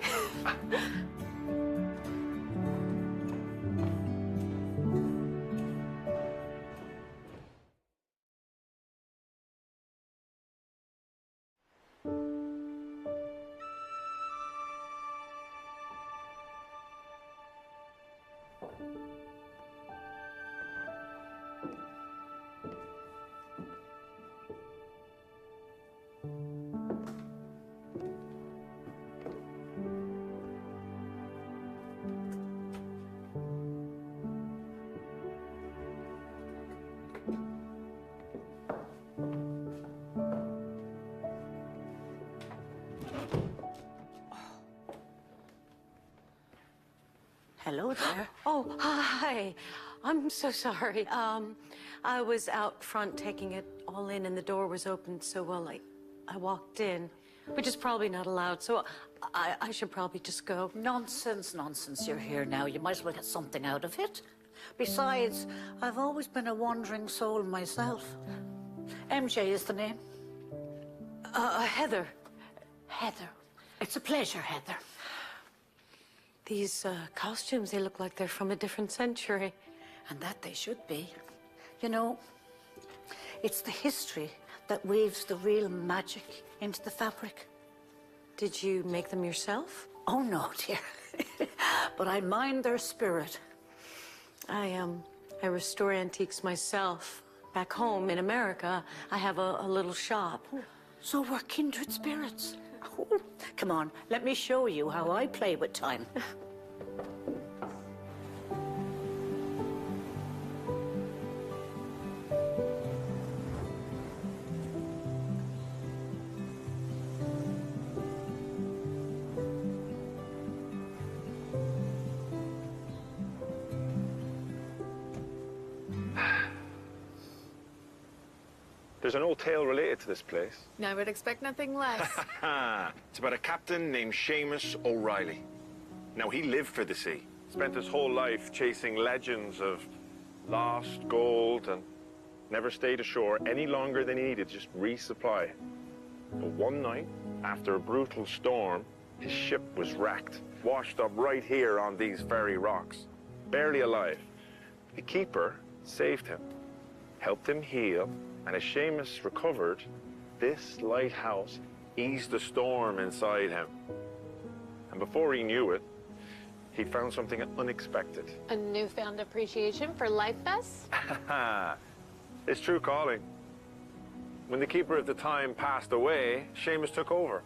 Hello there. Oh, hi. I'm so sorry. I was out front taking it all in, and the door was open, so well, I walked in, which is probably not allowed, so I should probably just go. Nonsense, nonsense. You're here now. You might as well get something out of it. Besides, I've always been a wandering soul myself. MJ is the name. Heather. Heather. It's a pleasure, Heather. These costumes, they look like they're from a different century. And that they should be. You know, it's the history that weaves the real magic into the fabric. Did you make them yourself? Oh, no, dear. But I mind their spirit. I restore antiques myself. Back home in America, I have a little shop. So we're kindred spirits. Oh, come on, let me show you how I play with time. There's an old tale related to this place. I would expect nothing less. It's about a captain named Seamus O'Reilly. Now, he lived for the sea. Spent his whole life chasing legends of lost gold and never stayed ashore any longer than he needed, just resupply. But one night, after a brutal storm, his ship was wrecked, washed up right here on these very rocks, barely alive. The keeper saved him, helped him heal, and as Seamus recovered, this lighthouse eased the storm inside him. And before he knew it, he found something unexpected. A newfound appreciation for life vests? It's true calling. When the keeper at the time passed away, Seamus took over.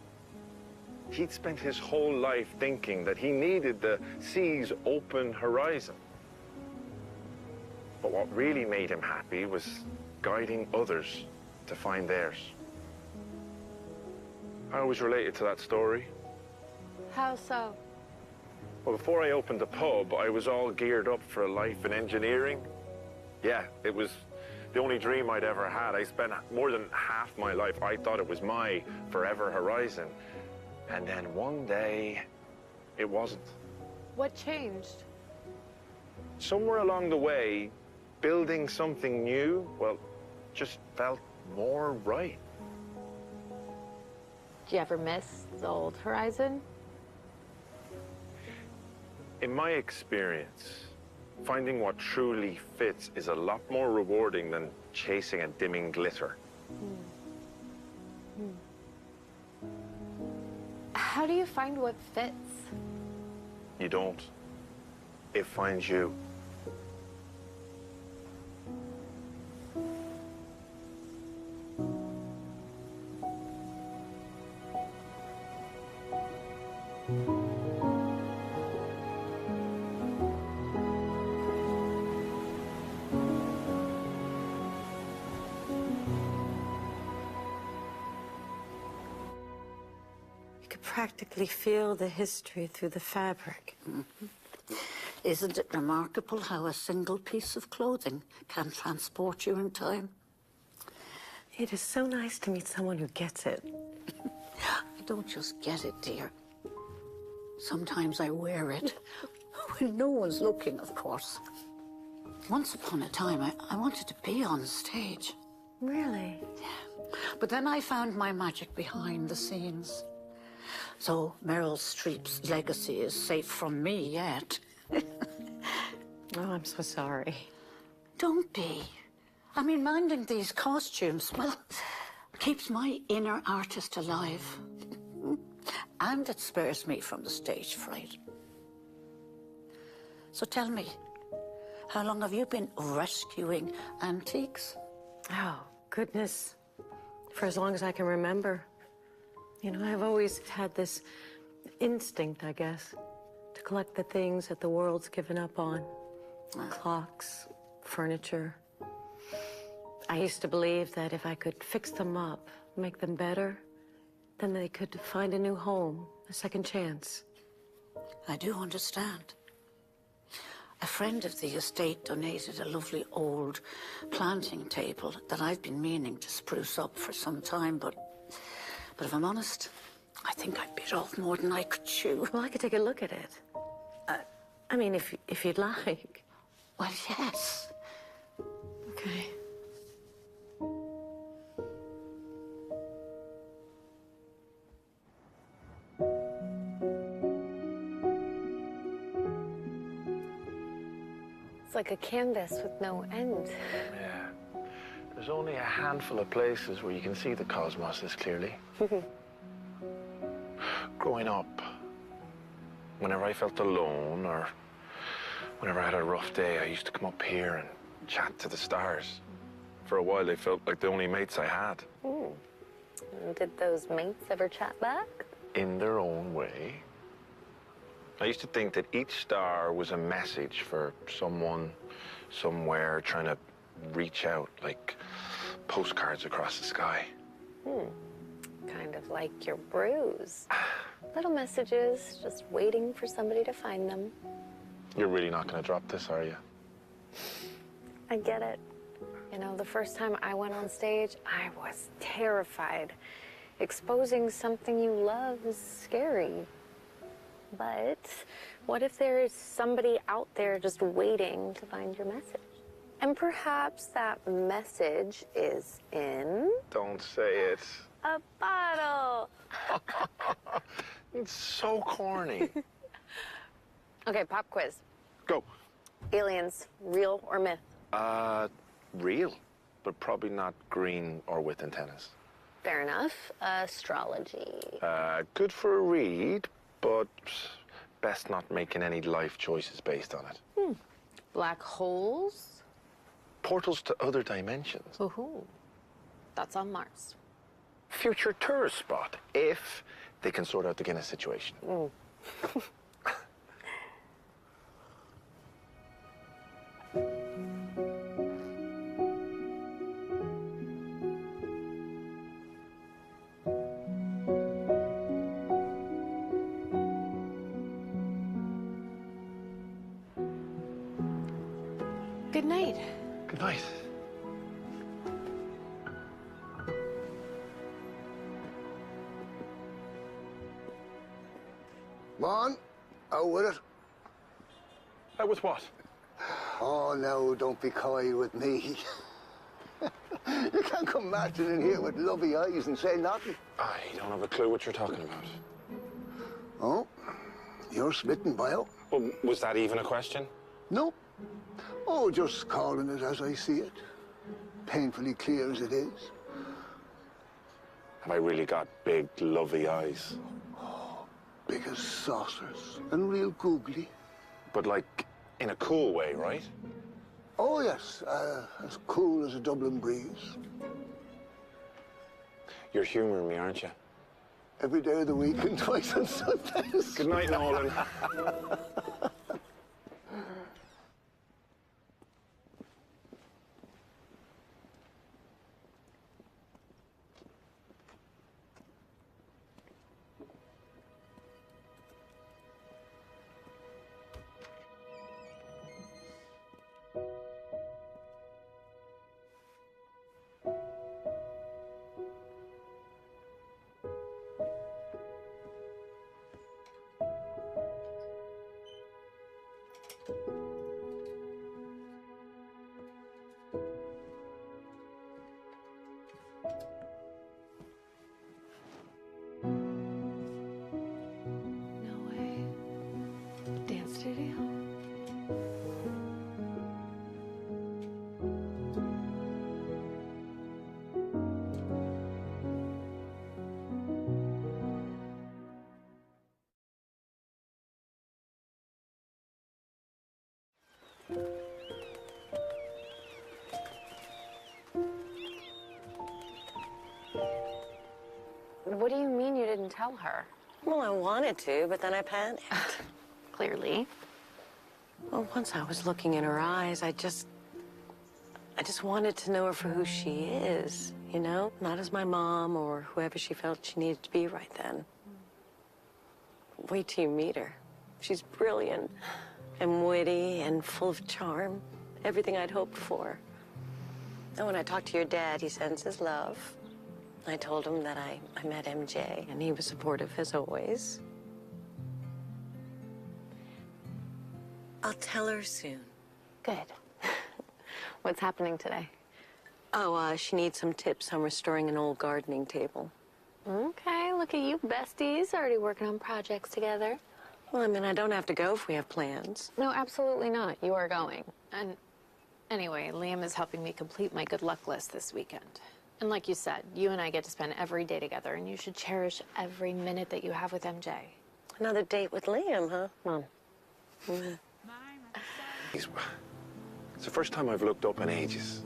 He'd spent his whole life thinking that he needed the sea's open horizon. But what really made him happy was guiding others to find theirs. I always related to that story. How so? Well, before I opened the pub, I was all geared up for a life in engineering. Yeah, it was the only dream I'd ever had. I spent more than half my life, I thought it was my forever horizon. And then one day, it wasn't. What changed? Somewhere along the way, building something new, well, just felt more right. Do you ever miss the old horizon? In my experience, finding what truly fits is a lot more rewarding than chasing a dimming glitter. How do you find what fits? You don't. It finds you. Practically feel the history through the fabric. Isn't it remarkable how a single piece of clothing can transport you in time? It is so nice to meet someone who gets it. I don't just get it, dear. Sometimes I wear it when no one's looking, of course. Once upon a time, I wanted to be on stage. Really? Yeah. But then I found my magic behind the scenes. So Meryl Streep's legacy is safe from me yet. Oh, I'm so sorry. Don't be. I mean, minding these costumes, well, keeps my inner artist alive. And it spares me from the stage fright. So tell me, how long have you been rescuing antiques? Oh, goodness. For as long as I can remember. You know, I've always had this instinct, I guess, to collect the things that the world's given up on. Clocks, furniture. I used to believe that if I could fix them up, make them better, then they could find a new home, a second chance. I do understand. A friend of the estate donated a lovely old planting table that I've been meaning to spruce up for some time, but if I'm honest, I think I bit off more than I could chew. Well, I could take a look at it. I mean, if you'd like. Well, yes. Okay. It's like a canvas with no end. Yeah. There's only a handful of places where you can see the cosmos this clearly. Growing up, whenever I felt alone or whenever I had a rough day, I used to come up here and chat to the stars. For a while, they felt like the only mates I had. And did those mates ever chat back? In their own way. I used to think that each star was a message for someone, somewhere, trying to reach out like postcards across the sky. Kind of like your bruise. Little messages, just waiting for somebody to find them. You're really not going to drop this, are you? I get it. You know, the first time I went on stage, I was terrified. Exposing something you love is scary. But what if there is somebody out there just waiting to find your message? And perhaps that message is in... Don't say it. a bottle. It's so corny. Okay, pop quiz. Go. Aliens, real or myth? Real, but probably not green or with antennas. Fair enough. Astrology. Good for a read, but best not making any life choices based on it. Black holes? Portals to other dimensions. Ooh. That's on Mars. Future tourist spot, if they can sort out the Guinness situation. Good night. Good night. Come on, out with it. Out with what? Oh, no, don't be coy with me. You can't come marching in here with lovely eyes and say nothing. I don't have a clue what you're talking about. Oh, you're smitten by it? Well, was that even a question? No. Oh, just calling it as I see it. Painfully clear as it is. Have I really got big, lovely eyes? Big as saucers and real googly. But like, in a cool way, right? Oh, yes, as cool as a Dublin breeze. You're humoring me, aren't you? Every day of the week and twice on Sundays. Good night, Nolan. Dance studio? What do you mean you didn't tell her? Well, I wanted to, but then I panicked. Clearly. Well, once I was looking in her eyes, I just wanted to know her for who she is, you know? Not as my mom or whoever she felt she needed to be right then. Wait till you meet her. She's brilliant and witty and full of charm. Everything I'd hoped for. And when I talked to your dad, he sends his love. I told him that I met MJ, and he was supportive as always. I'll tell her soon. Good. What's happening today? Oh, she needs some tips on restoring an old gardening table. Okay, look at you besties, already working on projects together. Well, I mean, I don't have to go if we have plans. No, absolutely not. You are going. And anyway, Liam is helping me complete my good luck list this weekend. And like you said, you and I get to spend every day together, and you should cherish every minute that you have with MJ. Another date with Liam, huh, Mom? It's the first time I've looked up in ages.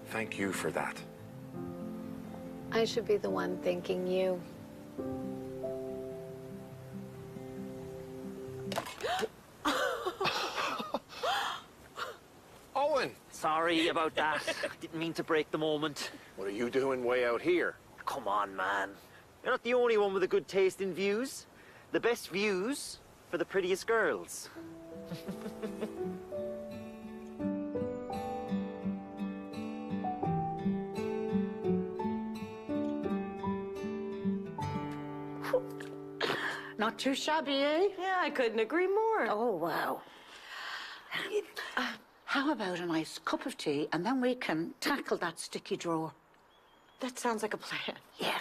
Thank you for that. I should be the one thanking you. Owen! Sorry about that. Didn't mean to break the moment. What are you doing way out here? Come on, man. You're not the only one with a good taste in views. The best views for the prettiest girls. Not too shabby, eh? Yeah, I couldn't agree more. Oh, wow. How about a nice cup of tea, and then we can tackle that sticky drawer? That sounds like a plan. Yeah.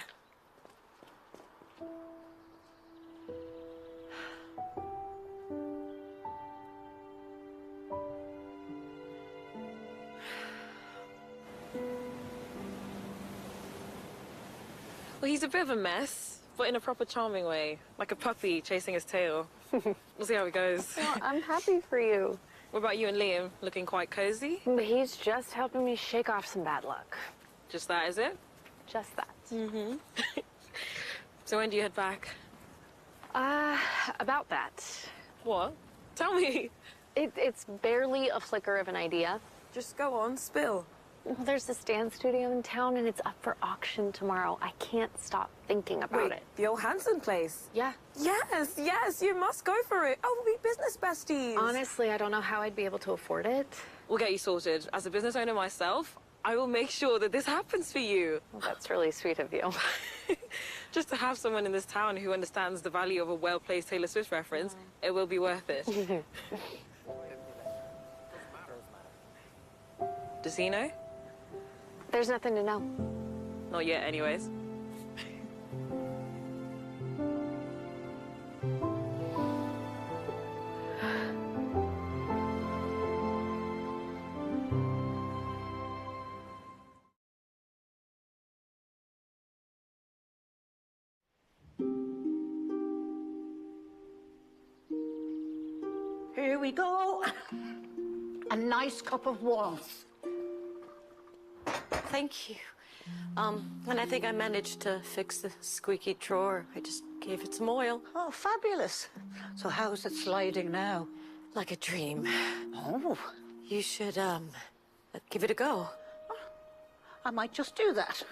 Well, he's a bit of a mess, but in a proper charming way. Like a puppy chasing his tail. We'll see how it goes. Well, I'm happy for you. What about you and Liam? Looking quite cozy? But he's just helping me shake off some bad luck. Just that, is it? Just that. Mm-hmm. So when do you head back? About that. What? Tell me. It's barely a flicker of an idea. Just go on, spill. Well, there's this dance studio in town, and it's up for auction tomorrow. I can't stop thinking about it. The old Hanson place? Yeah. Yes, yes, you must go for it. Oh, we'll be business besties. Honestly, I don't know how I'd be able to afford it. We'll get you sorted. As a business owner myself, I will make sure that this happens for you. Well, that's really sweet of you. Just to have someone in this town who understands the value of a well-placed Taylor Swift reference, it will be worth it. Does he know? There's nothing to know. Not yet, anyways. Here we go. A nice cup of warmth. Thank you. And I think I managed to fix the squeaky drawer. I just gave it some oil. Oh, fabulous. So how's it sliding now? Like a dream. Oh. You should, give it a go. I might just do that.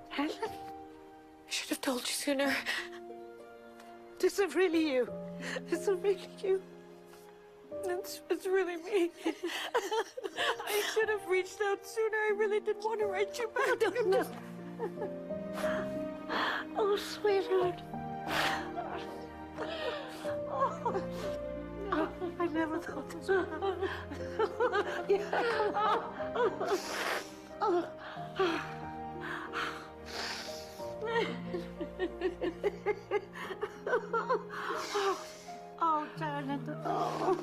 Helen? I should have told you sooner. This is really you. This is really you. It's really me. I should have reached out sooner. I really didn't want to write you back. No. Oh, sweetheart. Oh, I never thought this would happen. Yeah. Oh. Oh, darling. Oh.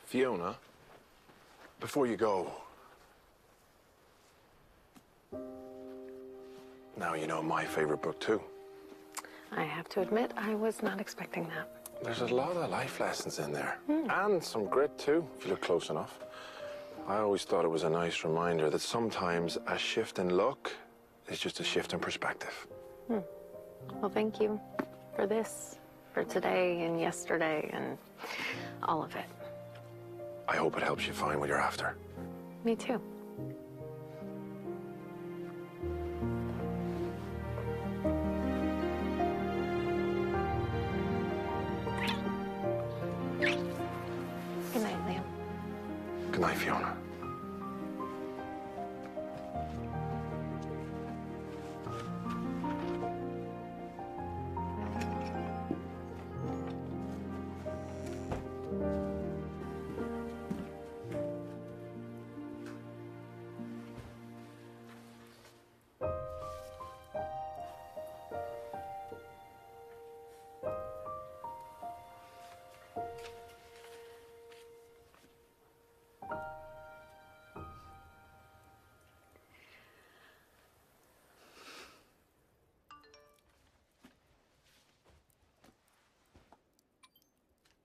Fiona, before you go, now you know my favorite book too. I have to admit, I was not expecting that. There's a lot of life lessons in there, and some grit too, if you look close enough. I always thought it was a nice reminder that sometimes a shift in luck is just a shift in perspective. Well, thank you for this, for today and yesterday and all of it. I hope it helps you find what you're after. Me too. Good night, Liam. Good night, Fiona.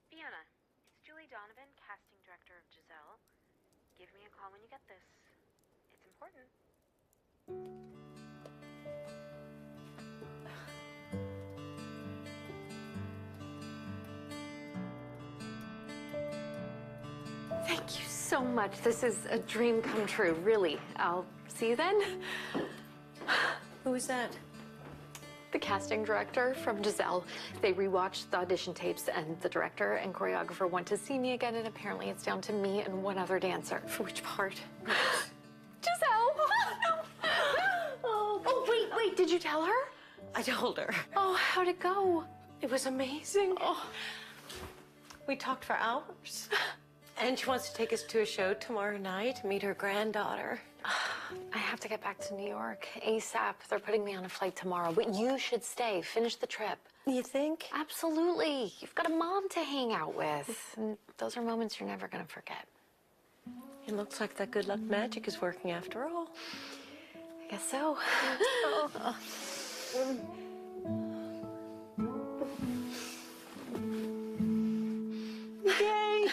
Fiona, it's Julie Donovan, casting director of Giselle. Give me a call when you get this. It's important. Thank you so much. This is a dream come true, really. I'll see you then. Who is that? The casting director from Giselle. They rewatched the audition tapes, and the director and choreographer want to see me again, and apparently it's down to me and one other dancer. For which part? Giselle! Oh, wait, did you tell her? I told her. Oh, how'd it go? It was amazing. Oh. We talked for hours. And she wants to take us to a show tomorrow night, meet her granddaughter. I have to get back to New York ASAP. They're putting me on a flight tomorrow, but you should stay. Finish the trip. You think? Absolutely. You've got a mom to hang out with. And those are moments you're never going to forget. It looks like that good luck magic is working after all. I guess so. Yay!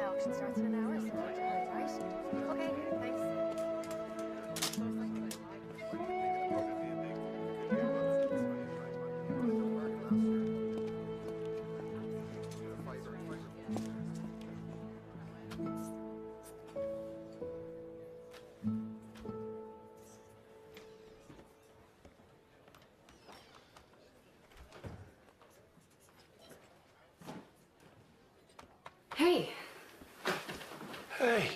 Auction starts in an hour, so right? Okay, thanks. Hey. Hey,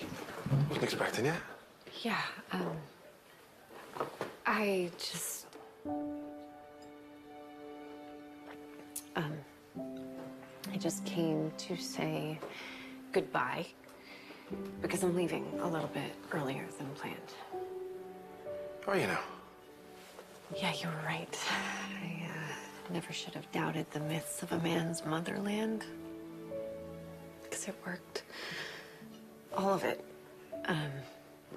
wasn't expecting you. Yeah, I just... I just came to say goodbye because I'm leaving a little bit earlier than planned. Oh, you know. Yeah, you were right. I never should have doubted the myths of a man's motherland. Because it worked. All of it.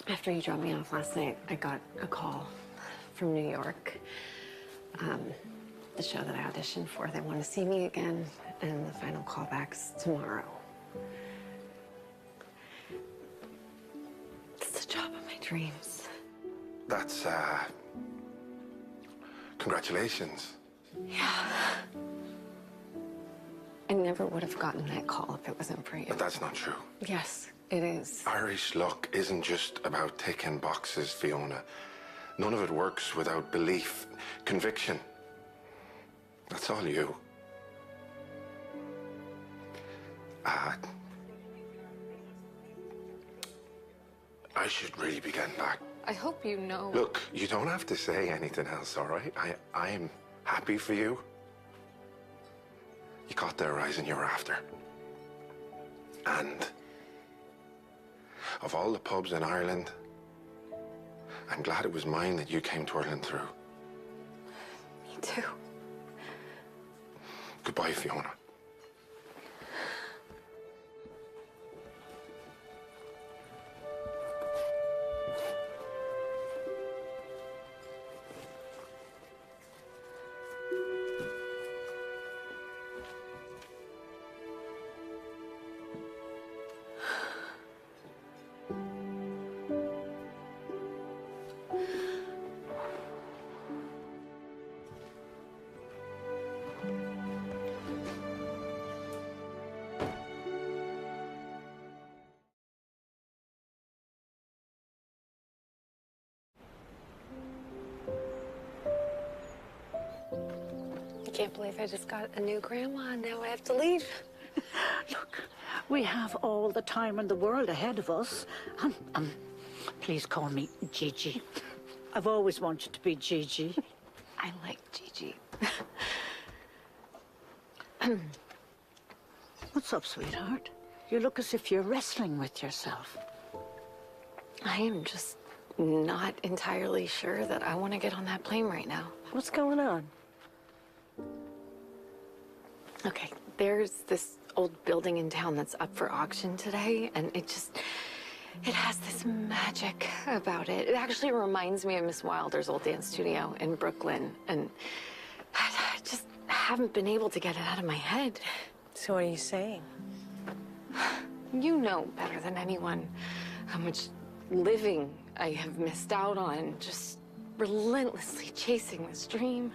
After you dropped me off last night, I got a call from New York. The show that I auditioned for, they want to see me again, and the final callback's tomorrow. It's the job of my dreams. That's, congratulations. Yeah. I never would have gotten that call if it wasn't for you. But that's not true. Yes, it is. Irish luck isn't just about ticking boxes, Fiona. None of it works without belief, conviction. That's all you. I should really be getting back. I hope you know. Look, you don't have to say anything else, all right? I'm happy for you. You got the horizon you were after. And of all the pubs in Ireland, I'm glad it was mine that you came twirling through. Me too. Goodbye, Fiona. I can't believe I just got a new grandma and now I have to leave. Look, we have all the time in the world ahead of us. Please call me Gigi. I've always wanted to be Gigi. I like Gigi. What's up, sweetheart? You look as if you're wrestling with yourself. I am just not entirely sure that I want to get on that plane right now. What's going on? Okay, there's this old building in town that's up for auction today, and it has this magic about it. It actually reminds me of Miss Wilder's old dance studio in Brooklyn, and I just haven't been able to get it out of my head. So what are you saying? You know better than anyone how much living I have missed out on, just relentlessly chasing this dream.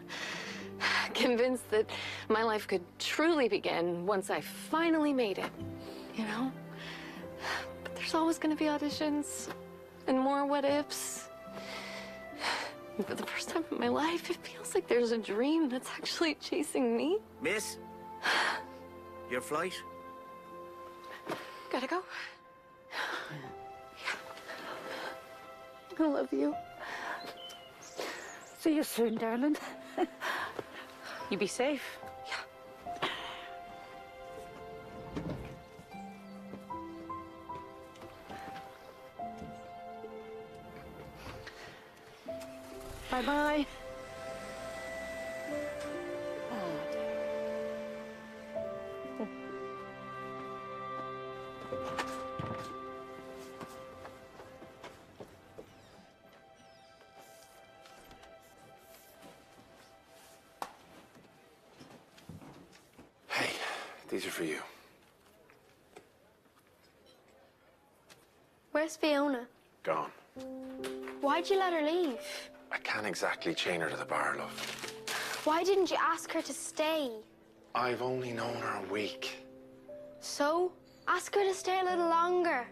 Convinced that my life could truly begin once I finally made it, you know? But there's always going to be auditions. and more what ifs. And for the first time in my life, it feels like there's a dream that's actually chasing me. Miss? Your flight? Gotta go. I love you. See you soon, darling. You be safe. Bye-bye. Hey, these are for you. Where's Fiona? Gone. Why'd you let her leave? I can't exactly chain her to the bar, love. Why didn't you ask her to stay? I've only known her a week. So, ask her to stay a little longer.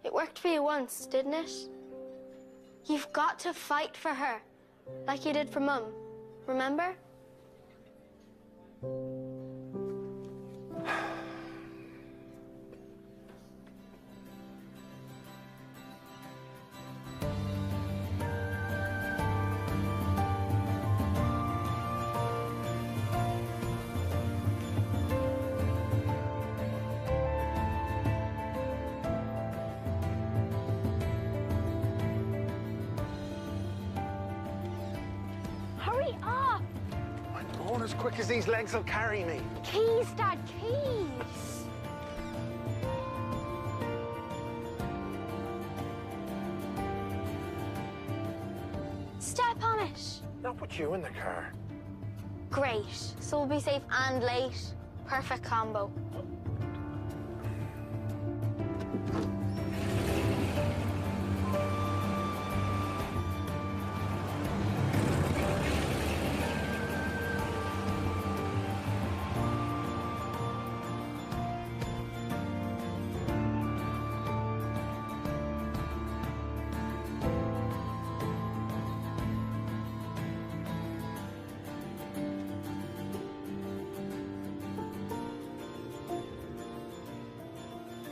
It worked for you once, didn't it? You've got to fight for her, like you did for Mum. Remember? Hurry up! I'm going as quick as these legs will carry me. Keys, Dad, keys! Step on it. Not with you in the car. Great. So we'll be safe and late. Perfect combo.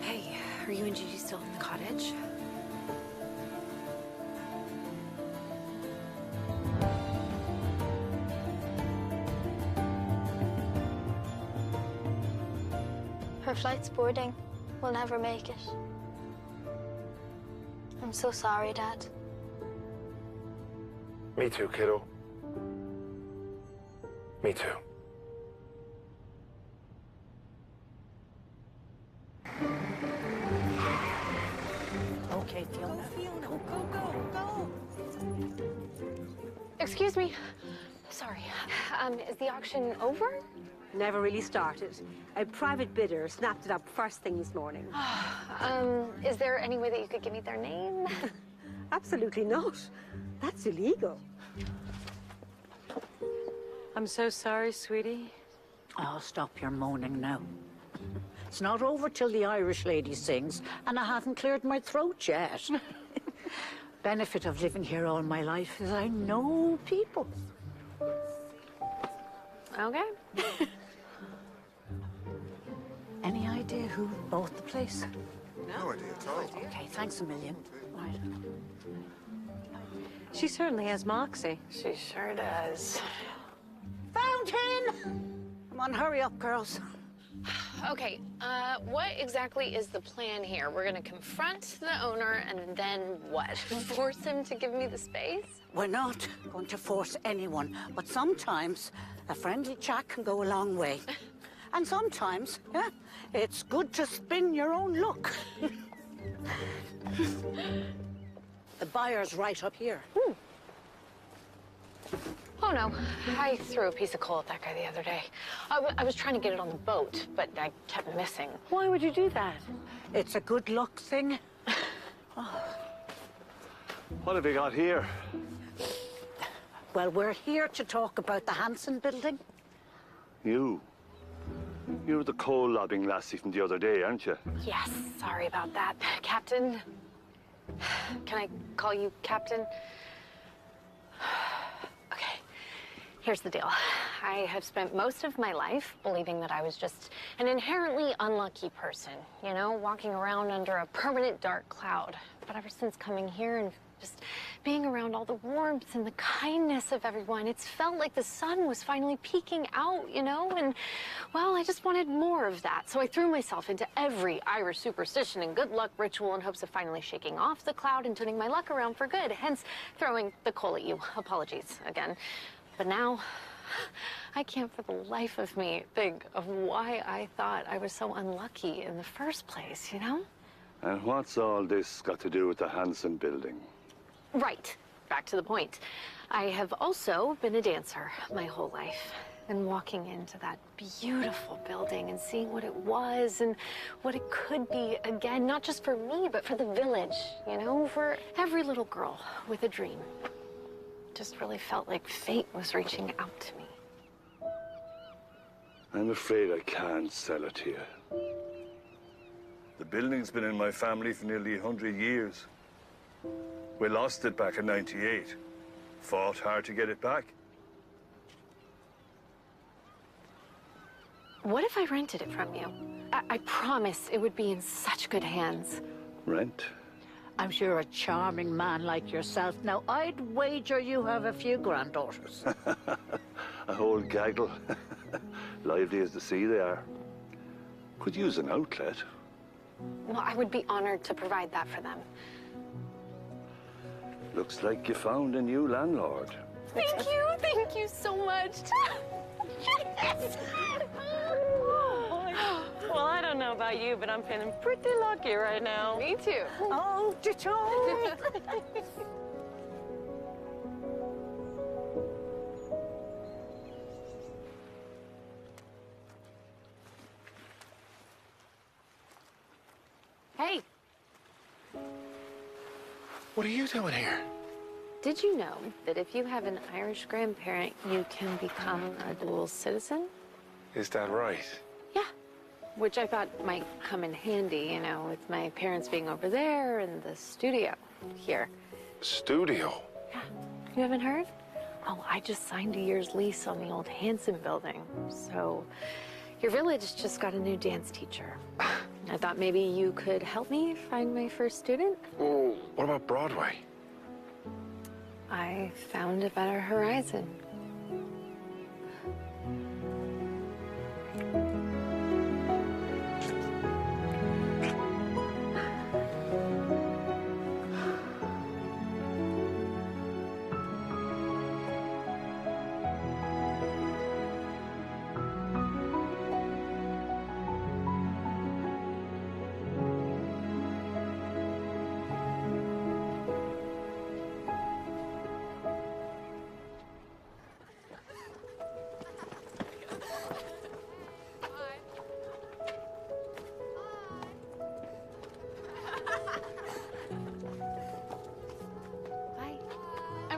Hey, are you and Gigi still in the cottage? Her flight's boarding. We'll never make it. I'm so sorry, Dad. Me too, kiddo. Me too. Okay, Fiona. Go, go, go, go. Excuse me. Sorry. Is the auction over? Never really started. A private bidder snapped it up first thing this morning. Is there any way that you could give me their name? Absolutely not. That's illegal. I'm so sorry, sweetie. Oh, stop your moaning now. It's not over till the Irish lady sings, and I haven't cleared my throat yet. Benefit of living here all my life is I know people. Okay. Any idea who bought the place? No idea at all. Okay, thanks a million. Right. She certainly has moxie. She sure does. Fountain! Come on, hurry up, girls. Okay, what exactly is the plan here? We're gonna confront the owner and then what? Force him to give me the space? We're not going to force anyone, but sometimes a friendly chat can go a long way. And sometimes, yeah, it's good to spin your own luck. The buyer's right up here. Oh no, I threw a piece of coal at that guy the other day. I was trying to get it on the boat, but I kept missing. Why would you do that? It's a good luck thing. What have you got here? Well, we're here to talk about the Hanson building. You. You're the coal lobbing lassie from the other day, aren't you? Yes, sorry about that, Captain. Can I call you Captain? Okay, here's the deal. I have spent most of my life believing that I was just an inherently unlucky person, you know, walking around under a permanent dark cloud. But ever since coming here and just being around all the warmth and the kindness of everyone, it's felt like the sun was finally peeking out, you know? And, well, I just wanted more of that. So I threw myself into every Irish superstition and good luck ritual in hopes of finally shaking off the cloud and turning my luck around for good, hence throwing the coal at you. Apologies again. But now, I can't for the life of me think of why I thought I was so unlucky in the first place, you know? And what's all this got to do with the Hanson building? Right. Back to the point. I have also been a dancer my whole life. And walking into that beautiful building and seeing what it was and what it could be again, not just for me, but for the village, you know, for every little girl with a dream. Just really felt like fate was reaching out to me. I'm afraid I can't sell it to you. The building's been in my family for nearly 100 years. We lost it back in '98. Fought hard to get it back. What if I rented it from you? I promise it would be in such good hands. Rent? I'm sure a charming man like yourself. Now, I'd wager you have a few granddaughters. A whole gaggle. Lively as the sea they are. Could use an outlet. Well, I would be honored to provide that for them. Looks like you found a new landlord. Thank you so much. Yes! Well, I don't know about you, but I'm feeling pretty lucky right now. Me too. Oh, ditto. Hey, What are you doing here? did you know that if you have an Irish grandparent, you can become a dual citizen? Is that right? Which I thought might come in handy, you know, with my parents being over there and the studio here. Studio? You haven't heard? Oh, I just signed a year's lease on the old Hanson building. So your village just got a new dance teacher. I thought maybe you could help me find my first student. Oh, what about Broadway? I found a better horizon.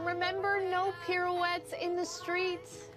Remember, no pirouettes in the streets.